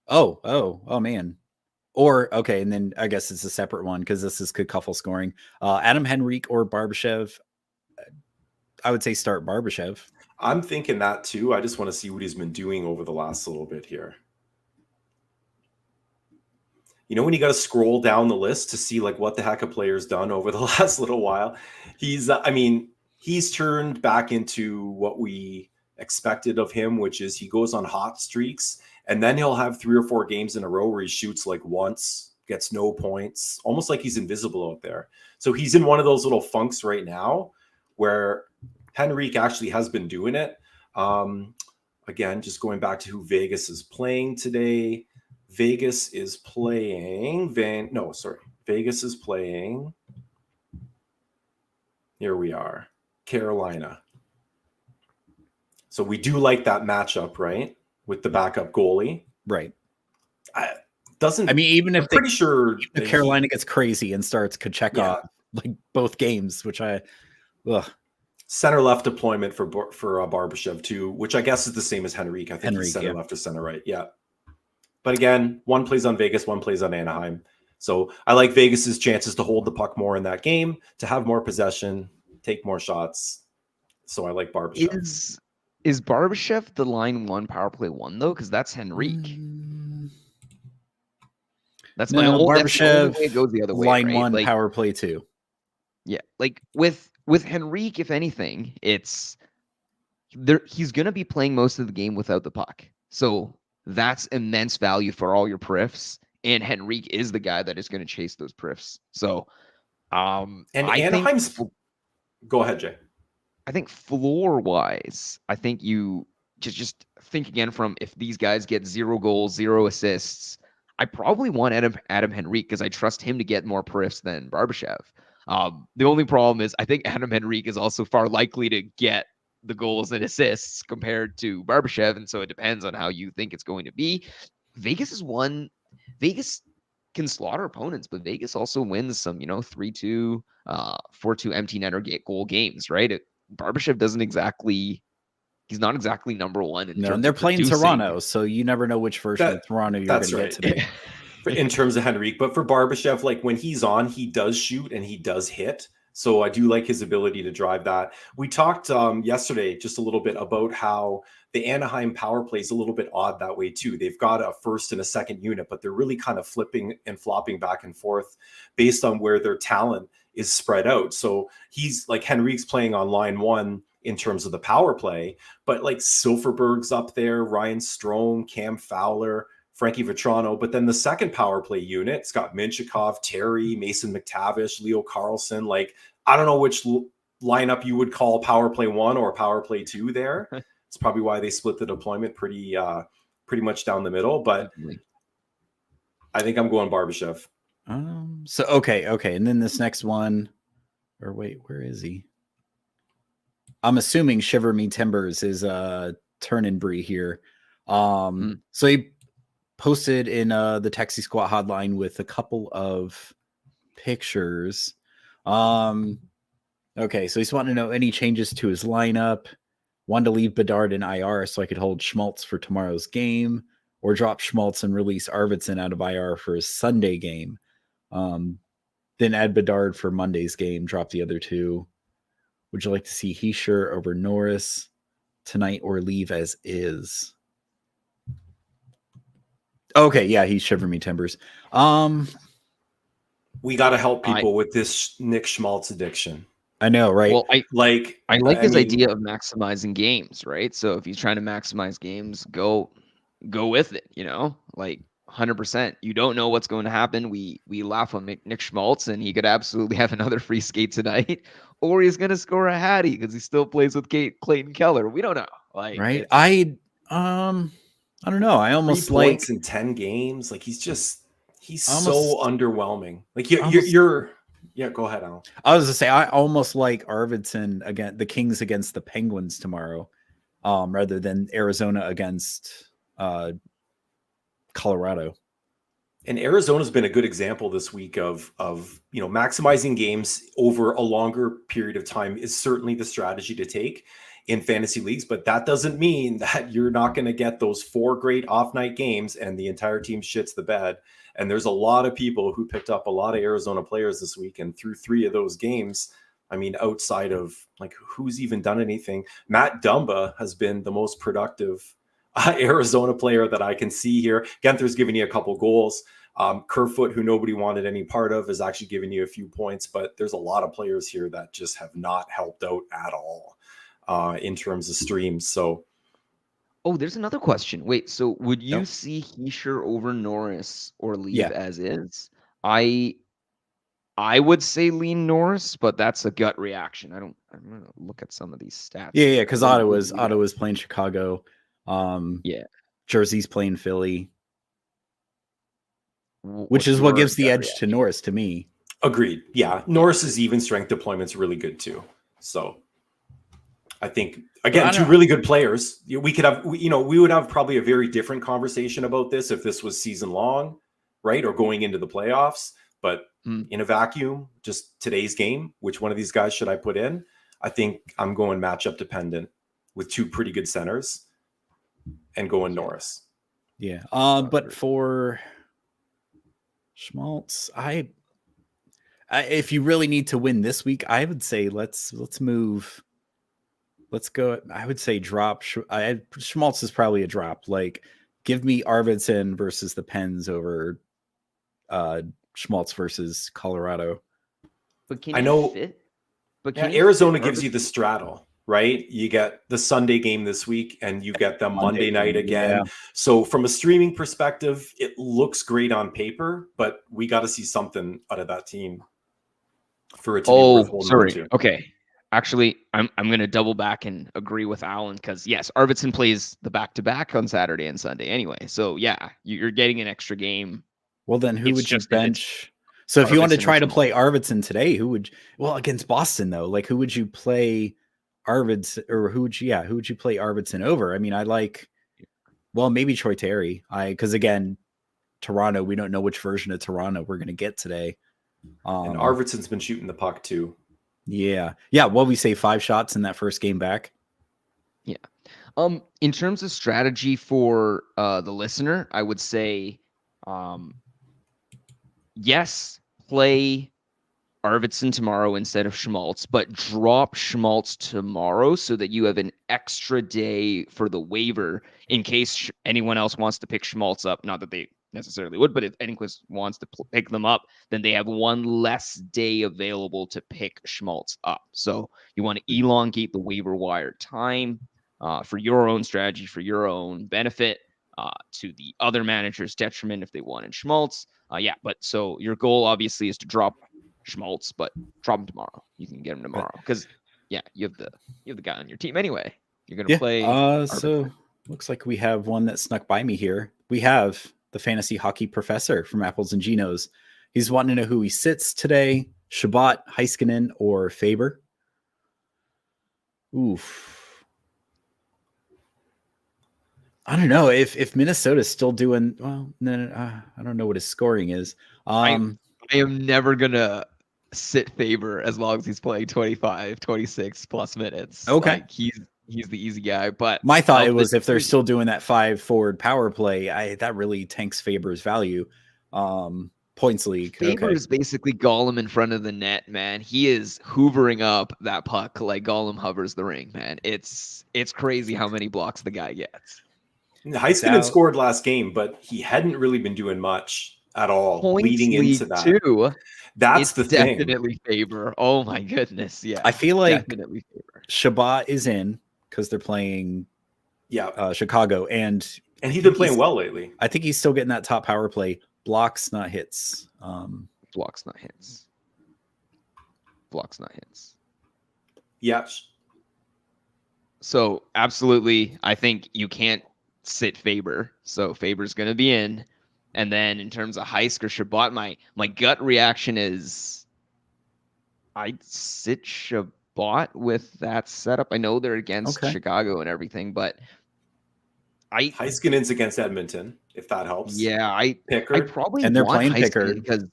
Oh man. Or okay, and then I guess it's a separate one because this is Kukuffle scoring. Adam Henrique or Barbashev. I would say start Barbashev. I'm thinking that too. I just want to see what he's been doing over the last little bit here. You know, when you got to scroll down the list to see like what the heck a player's done over the last little while, he's turned back into what we expected of him, which is he goes on hot streaks and then he'll have 3 or 4 games in a row where he shoots like once, gets no points, almost like he's invisible out there. So he's in one of those little funks right now where Henrique actually has been doing it. Again, just going back to who Vegas is playing today. Vegas is playing Vegas is playing. Here we are, Carolina. So we do like that matchup, right? With the backup goalie. Right. Even if pretty sure if Carolina gets crazy and starts Kochekov like both games, which center left deployment for Barbashev too, which I guess is the same as Henrique. I think he's center left or center right. Yeah. But again, one plays on Vegas, one plays on Anaheim. So I like Vegas's chances to hold the puck more in that game, to have more possession, take more shots. So I like Barbashev. Is Barbashev the line 1 power play 1 though? Because that's Henrique. That's my Barbashev. It goes the other way. Line right? 1 like, power play 2. Yeah, like with Henrique, if anything, it's there. He's gonna be playing most of the game without the puck, so that's immense value for all your perfs. And Henrique is the guy that is going to chase those perfs. So, and Anaheim's. Go ahead, Jay. I think floor wise, I think you just think again from if these guys get 0 goals, 0 assists, I probably want Adam Henrique because I trust him to get more perfs than Barbashev. The only problem is I think Adam Henrique is also far likely to get the goals and assists compared to Barbashev, and so it depends on how you think it's going to be. Vegas can slaughter opponents, but Vegas also wins some, 3-2, 4-2 empty netter goal games, right? Barbashev he's not exactly number 1. And they're playing Toronto, so you never know which version of Toronto you're going to get today. In terms of Henrique, but for Barbashev, like when he's on, he does shoot and he does hit. So I do like his ability to drive that. We talked yesterday just a little bit about how the Anaheim power play is a little bit odd that way too. They've got a first and a second unit, but they're really kind of flipping and flopping back and forth based on where their talent is spread out. So he's like Henrique's playing on line 1 in terms of the power play, but like Silverberg's up there, Ryan Strome, Cam Fowler, Frankie Vetrano, but then the second power play unit, it's got Minchikov, Terry, Mason McTavish, Leo Carlson. Like, I don't know which lineup you would call power play 1 or power play 2 there. It's probably why they split the deployment pretty much down the middle, but I think I'm going Barbashev. Okay. And then this next one, or wait, where is he? I'm assuming Shiver Me Timbers is Turnenbree here. So he posted in the Texas Squat hotline with a couple of pictures. Okay, so he's wanting to know any changes to his lineup. Wanted to leave Bedard in IR so I could hold Schmaltz for tomorrow's game, or drop Schmaltz and release Arvidsson out of IR for his Sunday game. Then add Bedard for Monday's game, drop the other 2. Would you like to see Hischier over Norris tonight or leave as is? Okay, yeah, he's Shiver Me Timbers. We got to help people with this Nick Schmaltz addiction. I know, right? Well, I like his mean, idea of maximizing games, right? So if he's trying to maximize games, go with it, like 100%. You don't know what's going to happen. We laugh on Nick Schmaltz, and he could absolutely have another free skate tonight, or he's going to score a hattie because he still plays with Clayton Keller. We don't know. Like, right? I don't know. I almost 3 points in 10 games. Like he's so underwhelming. Like you're Yeah, go ahead, Alan. I was to say I almost like Arvidsson again, the Kings against the Penguins tomorrow, rather than Arizona against Colorado. And Arizona's been a good example this week of maximizing games over a longer period of time is certainly the strategy to take in fantasy leagues, but that doesn't mean that you're not going to get those 4 great off night games and the entire team shits the bed. And there's a lot of people who picked up a lot of Arizona players this week, and through 3 of those games, I mean, outside of like who's even done anything, Matt Dumba has been the most productive Arizona player that I can see here. Genther's given you a couple goals. Kerfoot, who nobody wanted any part of, is actually giving you a few points, but there's a lot of players here that just have not helped out at all in terms of streams. So, oh, there's another question. Wait, so would you see Hischier over Norris or leave as is? I would say lean Norris, but that's a gut reaction. I'm gonna look at some of these stats. Yeah, because Ottawa's playing Chicago. Jersey's playing Philly. Which is what gives the edge to Norris to me. Agreed. Yeah. Norris's even strength deployment's really good too. So I think, again, 2 really good players. We could have, we would have probably a very different conversation about this if this was season long, right? Or going into the playoffs. But in a vacuum, just today's game, which one of these guys should I put in? I think I'm going matchup dependent with 2 pretty good centers and going Norris. Yeah. But for Schmaltz, I if you really need to win this week, I would say let's move. Let's go. I would say drop. Schmaltz is probably a drop. Like, give me Arvidsson versus the Pens over Schmaltz versus Colorado. But can you fit? But Arizona gives you the straddle, right? You get the Sunday game this week, and you get them Monday night again. Yeah. So from a streaming perspective, it looks great on paper, but we got to see something out of that team for it to be worth sorry. Okay. Actually, I'm going to double back and agree with Alan because, yes, Arvidsson plays the back-to-back on Saturday and Sunday anyway. So, yeah, you're getting an extra game. Well, then who would you bench? So if you want to try to play Arvidsson today, against Boston, though, like who would you play Arvidsson or who would you play Arvidsson over? I mean, maybe Troy Terry. Because again, Toronto, we don't know which version of Toronto we're going to get today. And Arvidsson's been shooting the puck too. Yeah. Well, we say 5 shots in that first game back. Yeah. In terms of strategy for the listener, I would say, yes, play Arvidsson tomorrow instead of Schmaltz, but drop Schmaltz tomorrow so that you have an extra day for the waiver in case anyone else wants to pick Schmaltz up. Not that they necessarily would, but if anyone wants to pick them up, then they have one less day available to pick Schmaltz up. So you want to elongate the waiver wire time for your own strategy, for your own benefit, to the other manager's detriment if they wanted Schmaltz. But so your goal obviously is to drop Schmaltz, but drop him tomorrow. You can get him tomorrow because you have the guy on your team anyway. You're gonna play. So looks like we have one that snuck by me here. We have the fantasy hockey professor from Apples and Ginos. He's wanting to know who he sits today: Shabbat, Heiskanen, or Faber. Oof. I don't know if Minnesota's still doing well. No, I don't know what his scoring is. I am never gonna sit Faber as long as he's playing 25, 26 plus minutes. Okay, like, he's the easy guy. But my thought was if they're still doing that 5 forward power play, that really tanks Faber's value. Points league. Faber is basically Gollum in front of the net, man. He is hoovering up that puck like Gollum hovers the ring, man. It's crazy how many blocks the guy gets. Heiskanen scored last game, but he hadn't really been doing much at all leading into that. Too. That's the thing. Definitely Faber. Oh my goodness. Yeah. I feel like definitely Faber. Shabbat is in because they're playing Chicago, and he's been playing well lately. I think he's still getting that top power play. Blocks, not hits. Blocks, not hits. Blocks, not hits. Yes. So absolutely, I think you can't sit Faber. So Faber's going to be in. And then in terms of Heisk or Shabbat, my gut reaction is I'd sit Shabbat with that setup. I know they're against Okay. Chicago and everything, but Heiskanen's against Edmonton, if that helps. yeah, I Pickard. probably And they're want playing Heiskanen Pickard. because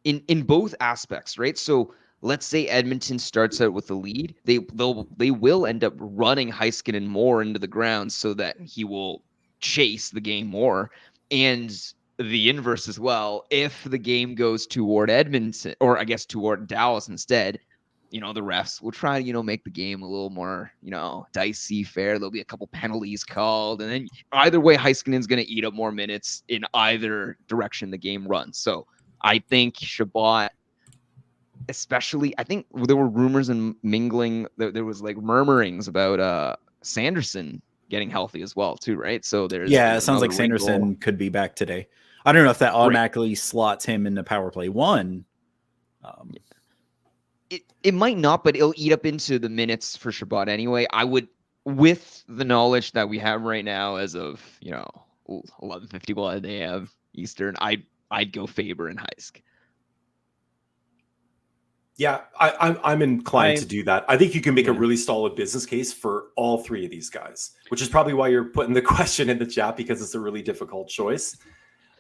in both aspects, right? So let's say Edmonton starts out with the lead, they will end up running Heiskanen more into the ground so that he will chase the game more, and the inverse as well. If the game goes toward Edmonton, or I guess toward Dallas instead, the refs will try to, make the game a little more, dicey, fair. There'll be a couple penalties called. And then either way, Heiskanen's going to eat up more minutes in either direction the game runs. So I think Shabbat, especially, I think there were rumors and mingling. There was like murmurings about Sanderson getting healthy as well, too, right? So there's it sounds like another Sanderson wrinkle. could be back today. I don't know if that automatically slots him into power play 1. It might not, but it'll eat up into the minutes for Shabbat anyway. I would, with the knowledge that we have right now, as of 11:51 a.m. Eastern, I'd go Faber and Heisk. Yeah, I'm inclined to do that. I think you can make a really solid business case for all three of these guys, which is probably why you're putting the question in the chat, because it's a really difficult choice.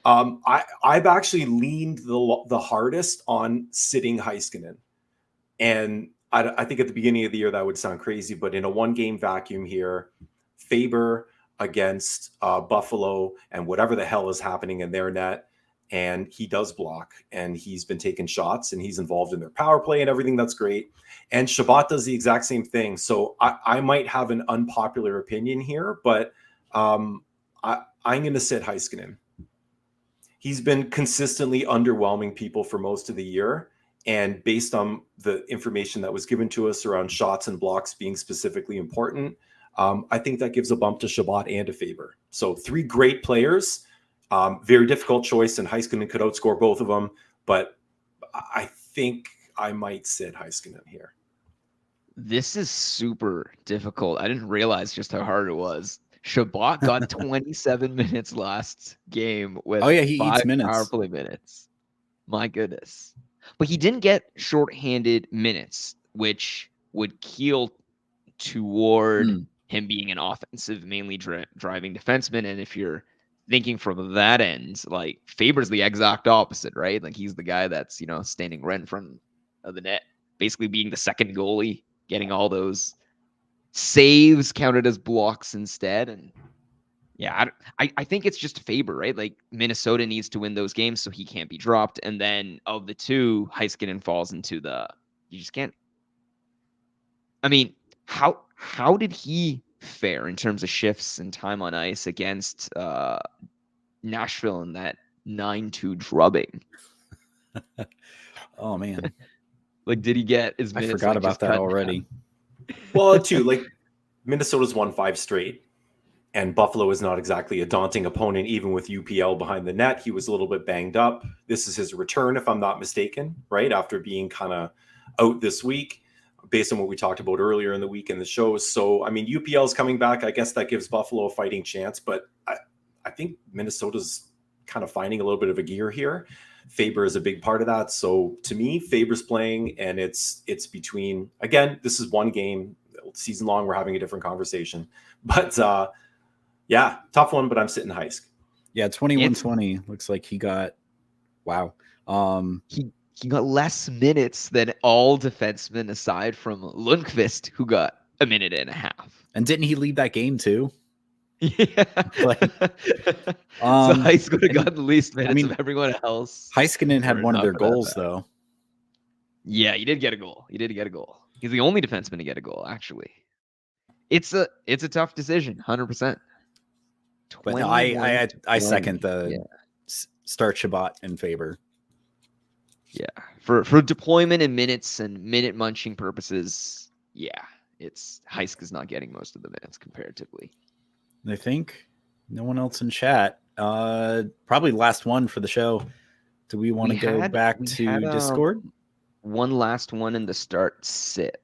I've actually leaned the hardest on sitting Heiskanen. And I think at the beginning of the year that would sound crazy, but in a 1-game vacuum here, Faber against Buffalo and whatever the hell is happening in their net, and he does block, and he's been taking shots, and he's involved in their power play and everything. That's great. And Shabbat does the exact same thing. So I might have an unpopular opinion here, but I'm going to sit Heiskanen. He's been consistently underwhelming people for most of the year. And based on the information that was given to us around shots and blocks being specifically important, I think that gives a bump to Shabbat and to Faber. So 3 great players, very difficult choice, and Heiskanen could outscore both of them. But I think I might sit Heiskanen here. This is super difficult. I didn't realize just how hard it was. Shabbat got 27 minutes last game with he 5 eats minutes. power play minutes. My goodness. But he didn't get shorthanded minutes, which would keel toward him being an offensive, mainly driving defenseman. And if you're thinking from that end, like Faber's the exact opposite, right? Like he's the guy that's, standing right in front of the net, basically being the second goalie, getting all those saves counted as blocks instead. And yeah, I think it's just Faber, right? Like Minnesota needs to win those games so he can't be dropped. And then of the two, Heiskanen falls into you just can't. I mean, how did he fare in terms of shifts and time on ice against Nashville in that 9-2 drubbing? Oh man, like did he get his minutes? I forgot about that already. Down? Well, too, like Minnesota's won 5 straight. And Buffalo is not exactly a daunting opponent, even with UPL behind the net. He was a little bit banged up. This is his return, if I'm not mistaken, right? After being kind of out this week, based on what we talked about earlier in the week in the shows. So, I mean, UPL is coming back. I guess that gives Buffalo a fighting chance. But I think Minnesota's kind of finding a little bit of a gear here. Faber is a big part of that. So, to me, Faber's playing, and it's between, again, this is 1 game. Season long, we're having a different conversation. But, yeah, tough one, but I'm sitting Heisk. Yeah, 21-20 looks like he got. Wow. He got less minutes than all defensemen aside from Lundqvist, who got a minute and a half. And didn't he lead that game too? Yeah. Like, so Heisk would have gotten the least minutes of everyone else. Heiskanen had one of their goals, though. Yeah, he did get a goal. He's the only defenseman to get a goal, actually. It's a tough decision, 100%. But I second the start Shabbat in Faber. Yeah, for deployment and minutes and minute munching purposes, yeah, it's Heisk is not getting most of the minutes comparatively. I think no one else in chat. Probably last one for the show. Do we want to go back to Discord? One last one in the start sit.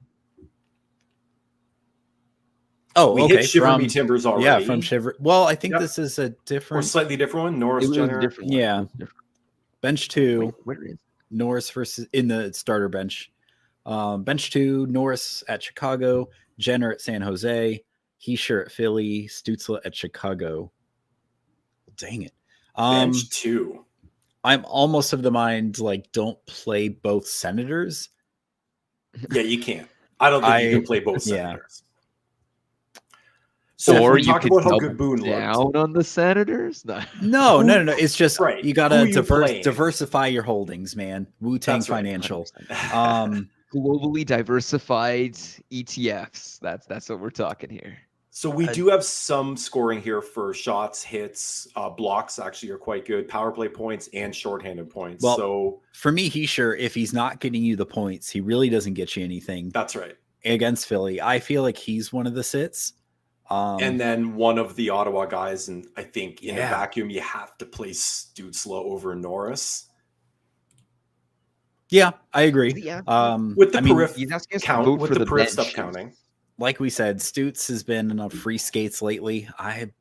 Oh, we hit Shiver Me Timbers already. Yeah, from Shiver. Well, I think this is a different, or slightly different one. Norris Jenner. Different yeah, bench 2. Where is Norris versus in the starter bench. Bench 2, Norris at Chicago, Jenner at San Jose, Heischer at Philly, Stutzla at Chicago. Dang it. Bench 2. I'm almost of the mind, like, don't play both Senators. Yeah, you can't. I don't think you can play both yeah. Senators. So or we you talk could about how double good Boone down looked. on the Senators. No. It's just Right. you Who gotta you playing? diversify your holdings, man. Wu-Tang That's right, Financial. 100%. Globally diversified ETFs. That's what we're talking here. So we do have some scoring here for shots, hits, blocks actually are quite good, power play points, and shorthanded points. Well, so for me, Heischer, if he's not getting you the points, he really doesn't get you anything. That's right. Against Philly, I feel like he's one of the sits. And then one of the Ottawa guys, and I think in a vacuum, you have to place Stutzla over Norris. Yeah, I agree. With the periph count, with the periph stuff counting. Like we said, Stutz has been enough free skates lately. I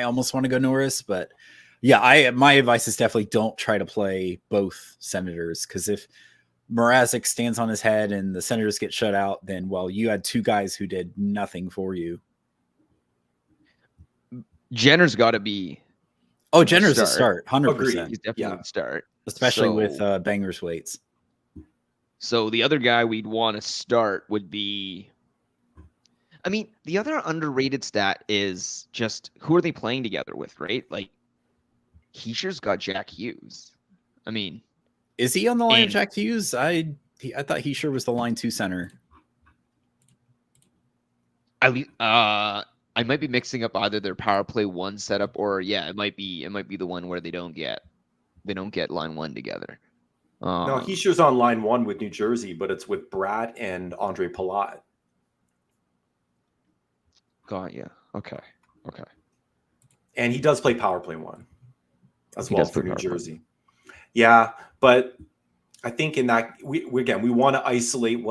almost want to go Norris, but yeah, my advice is definitely don't try to play both Senators, because if Mrazek stands on his head and the Senators get shut out, then, well, you had two guys who did nothing for you. Jenner's got to be. Oh, Jenner's a start, 100%. He's definitely a start, especially with Bangers weights. So the other guy we'd want to start would be. I mean, the other underrated stat is just who are they playing together with, right? Like, Heischer's got Jack Hughes. I mean, is he on the line of Jack Hughes? I thought Heischer was the line 2 center. I might be mixing up either their power play 1 setup or it might be the one where they don't get line 1 together. No, Heischer's on line 1 with New Jersey, but it's with Bratt and Andre Palat. Got you. Okay. And he does play power play 1 as well for New Jersey. Yeah, but I think in that we want to isolate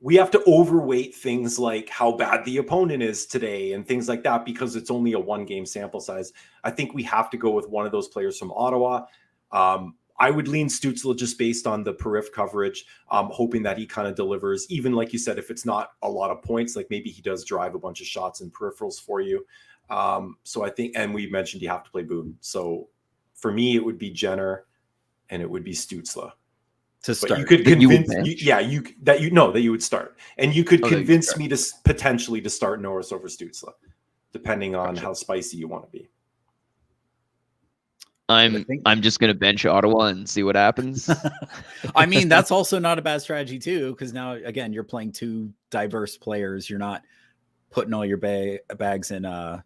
we have to overweight things like how bad the opponent is today and things like that, because it's only a 1-game sample size. I think we have to go with one of those players from Ottawa. I would lean Stutzla just based on the periph coverage, hoping that he kind of delivers, even like you said, if it's not a lot of points, like maybe he does drive a bunch of shots and peripherals for you. So I think, and we mentioned you have to play Boone. So for me, it would be Jenner and it would be Stutzla. To start. But you could convince that you would start. And you could convince me to potentially to start Norris over Stutzla, depending on how spicy you want to be. I'm just gonna bench Ottawa and see what happens. I mean, that's also not a bad strategy too, because now again you're playing 2 diverse players. You're not putting all your bags in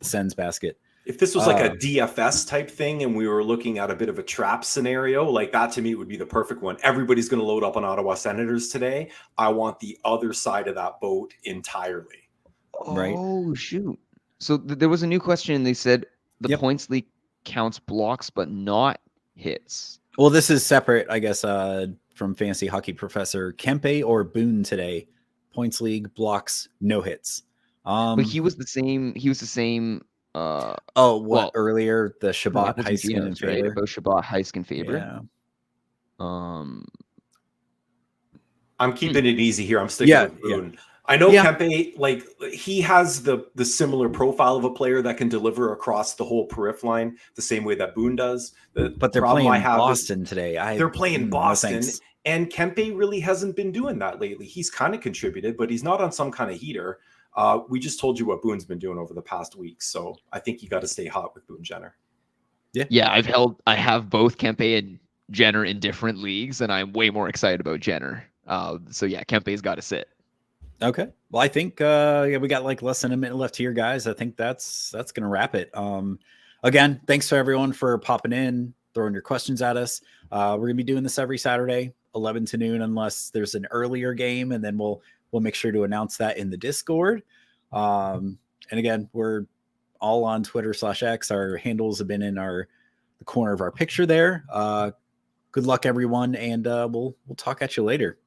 Sens basket. If this was like a DFS type thing and we were looking at a bit of a trap scenario, like that to me would be the perfect one. Everybody's going to load up on Ottawa Senators today. I want the other side of that boat entirely. Right. Oh shoot! So there was a new question, and they said the points league counts blocks but not hits. Well, this is separate, I guess, from Fantasy Hockey Professor. Kempe or Boone today? Points league, blocks, no hits. But he was the same. Earlier the Shabbat Heiskin in favor. Right? About Shabbat Heiskin favor. Yeah. I'm keeping it easy here. I'm sticking with Boone. Yeah. I know Kempe, like he has the similar profile of a player that can deliver across the whole periph line the same way that Boone does. But they're playing Boston today. They're playing Boston, and Kempe really hasn't been doing that lately. He's kind of contributed, but he's not on some kind of heater. We just told you what Boone's been doing over the past week, so I think you got to stay hot with Boone Jenner. Yeah. I have both Kempe and Jenner in different leagues, and I'm way more excited about Jenner. So yeah, Kempe's got to sit. Okay. Well, I think we got like less than a minute left here, guys. I think that's gonna wrap it. Again, thanks to everyone for popping in, throwing your questions at us. We're gonna be doing this every Saturday, 11 to noon, unless there's an earlier game, and then we'll make sure to announce that in the Discord. And again, we're all on Twitter/X. Our handles have been in the corner of our picture there. Good luck, everyone, and we'll talk at you later.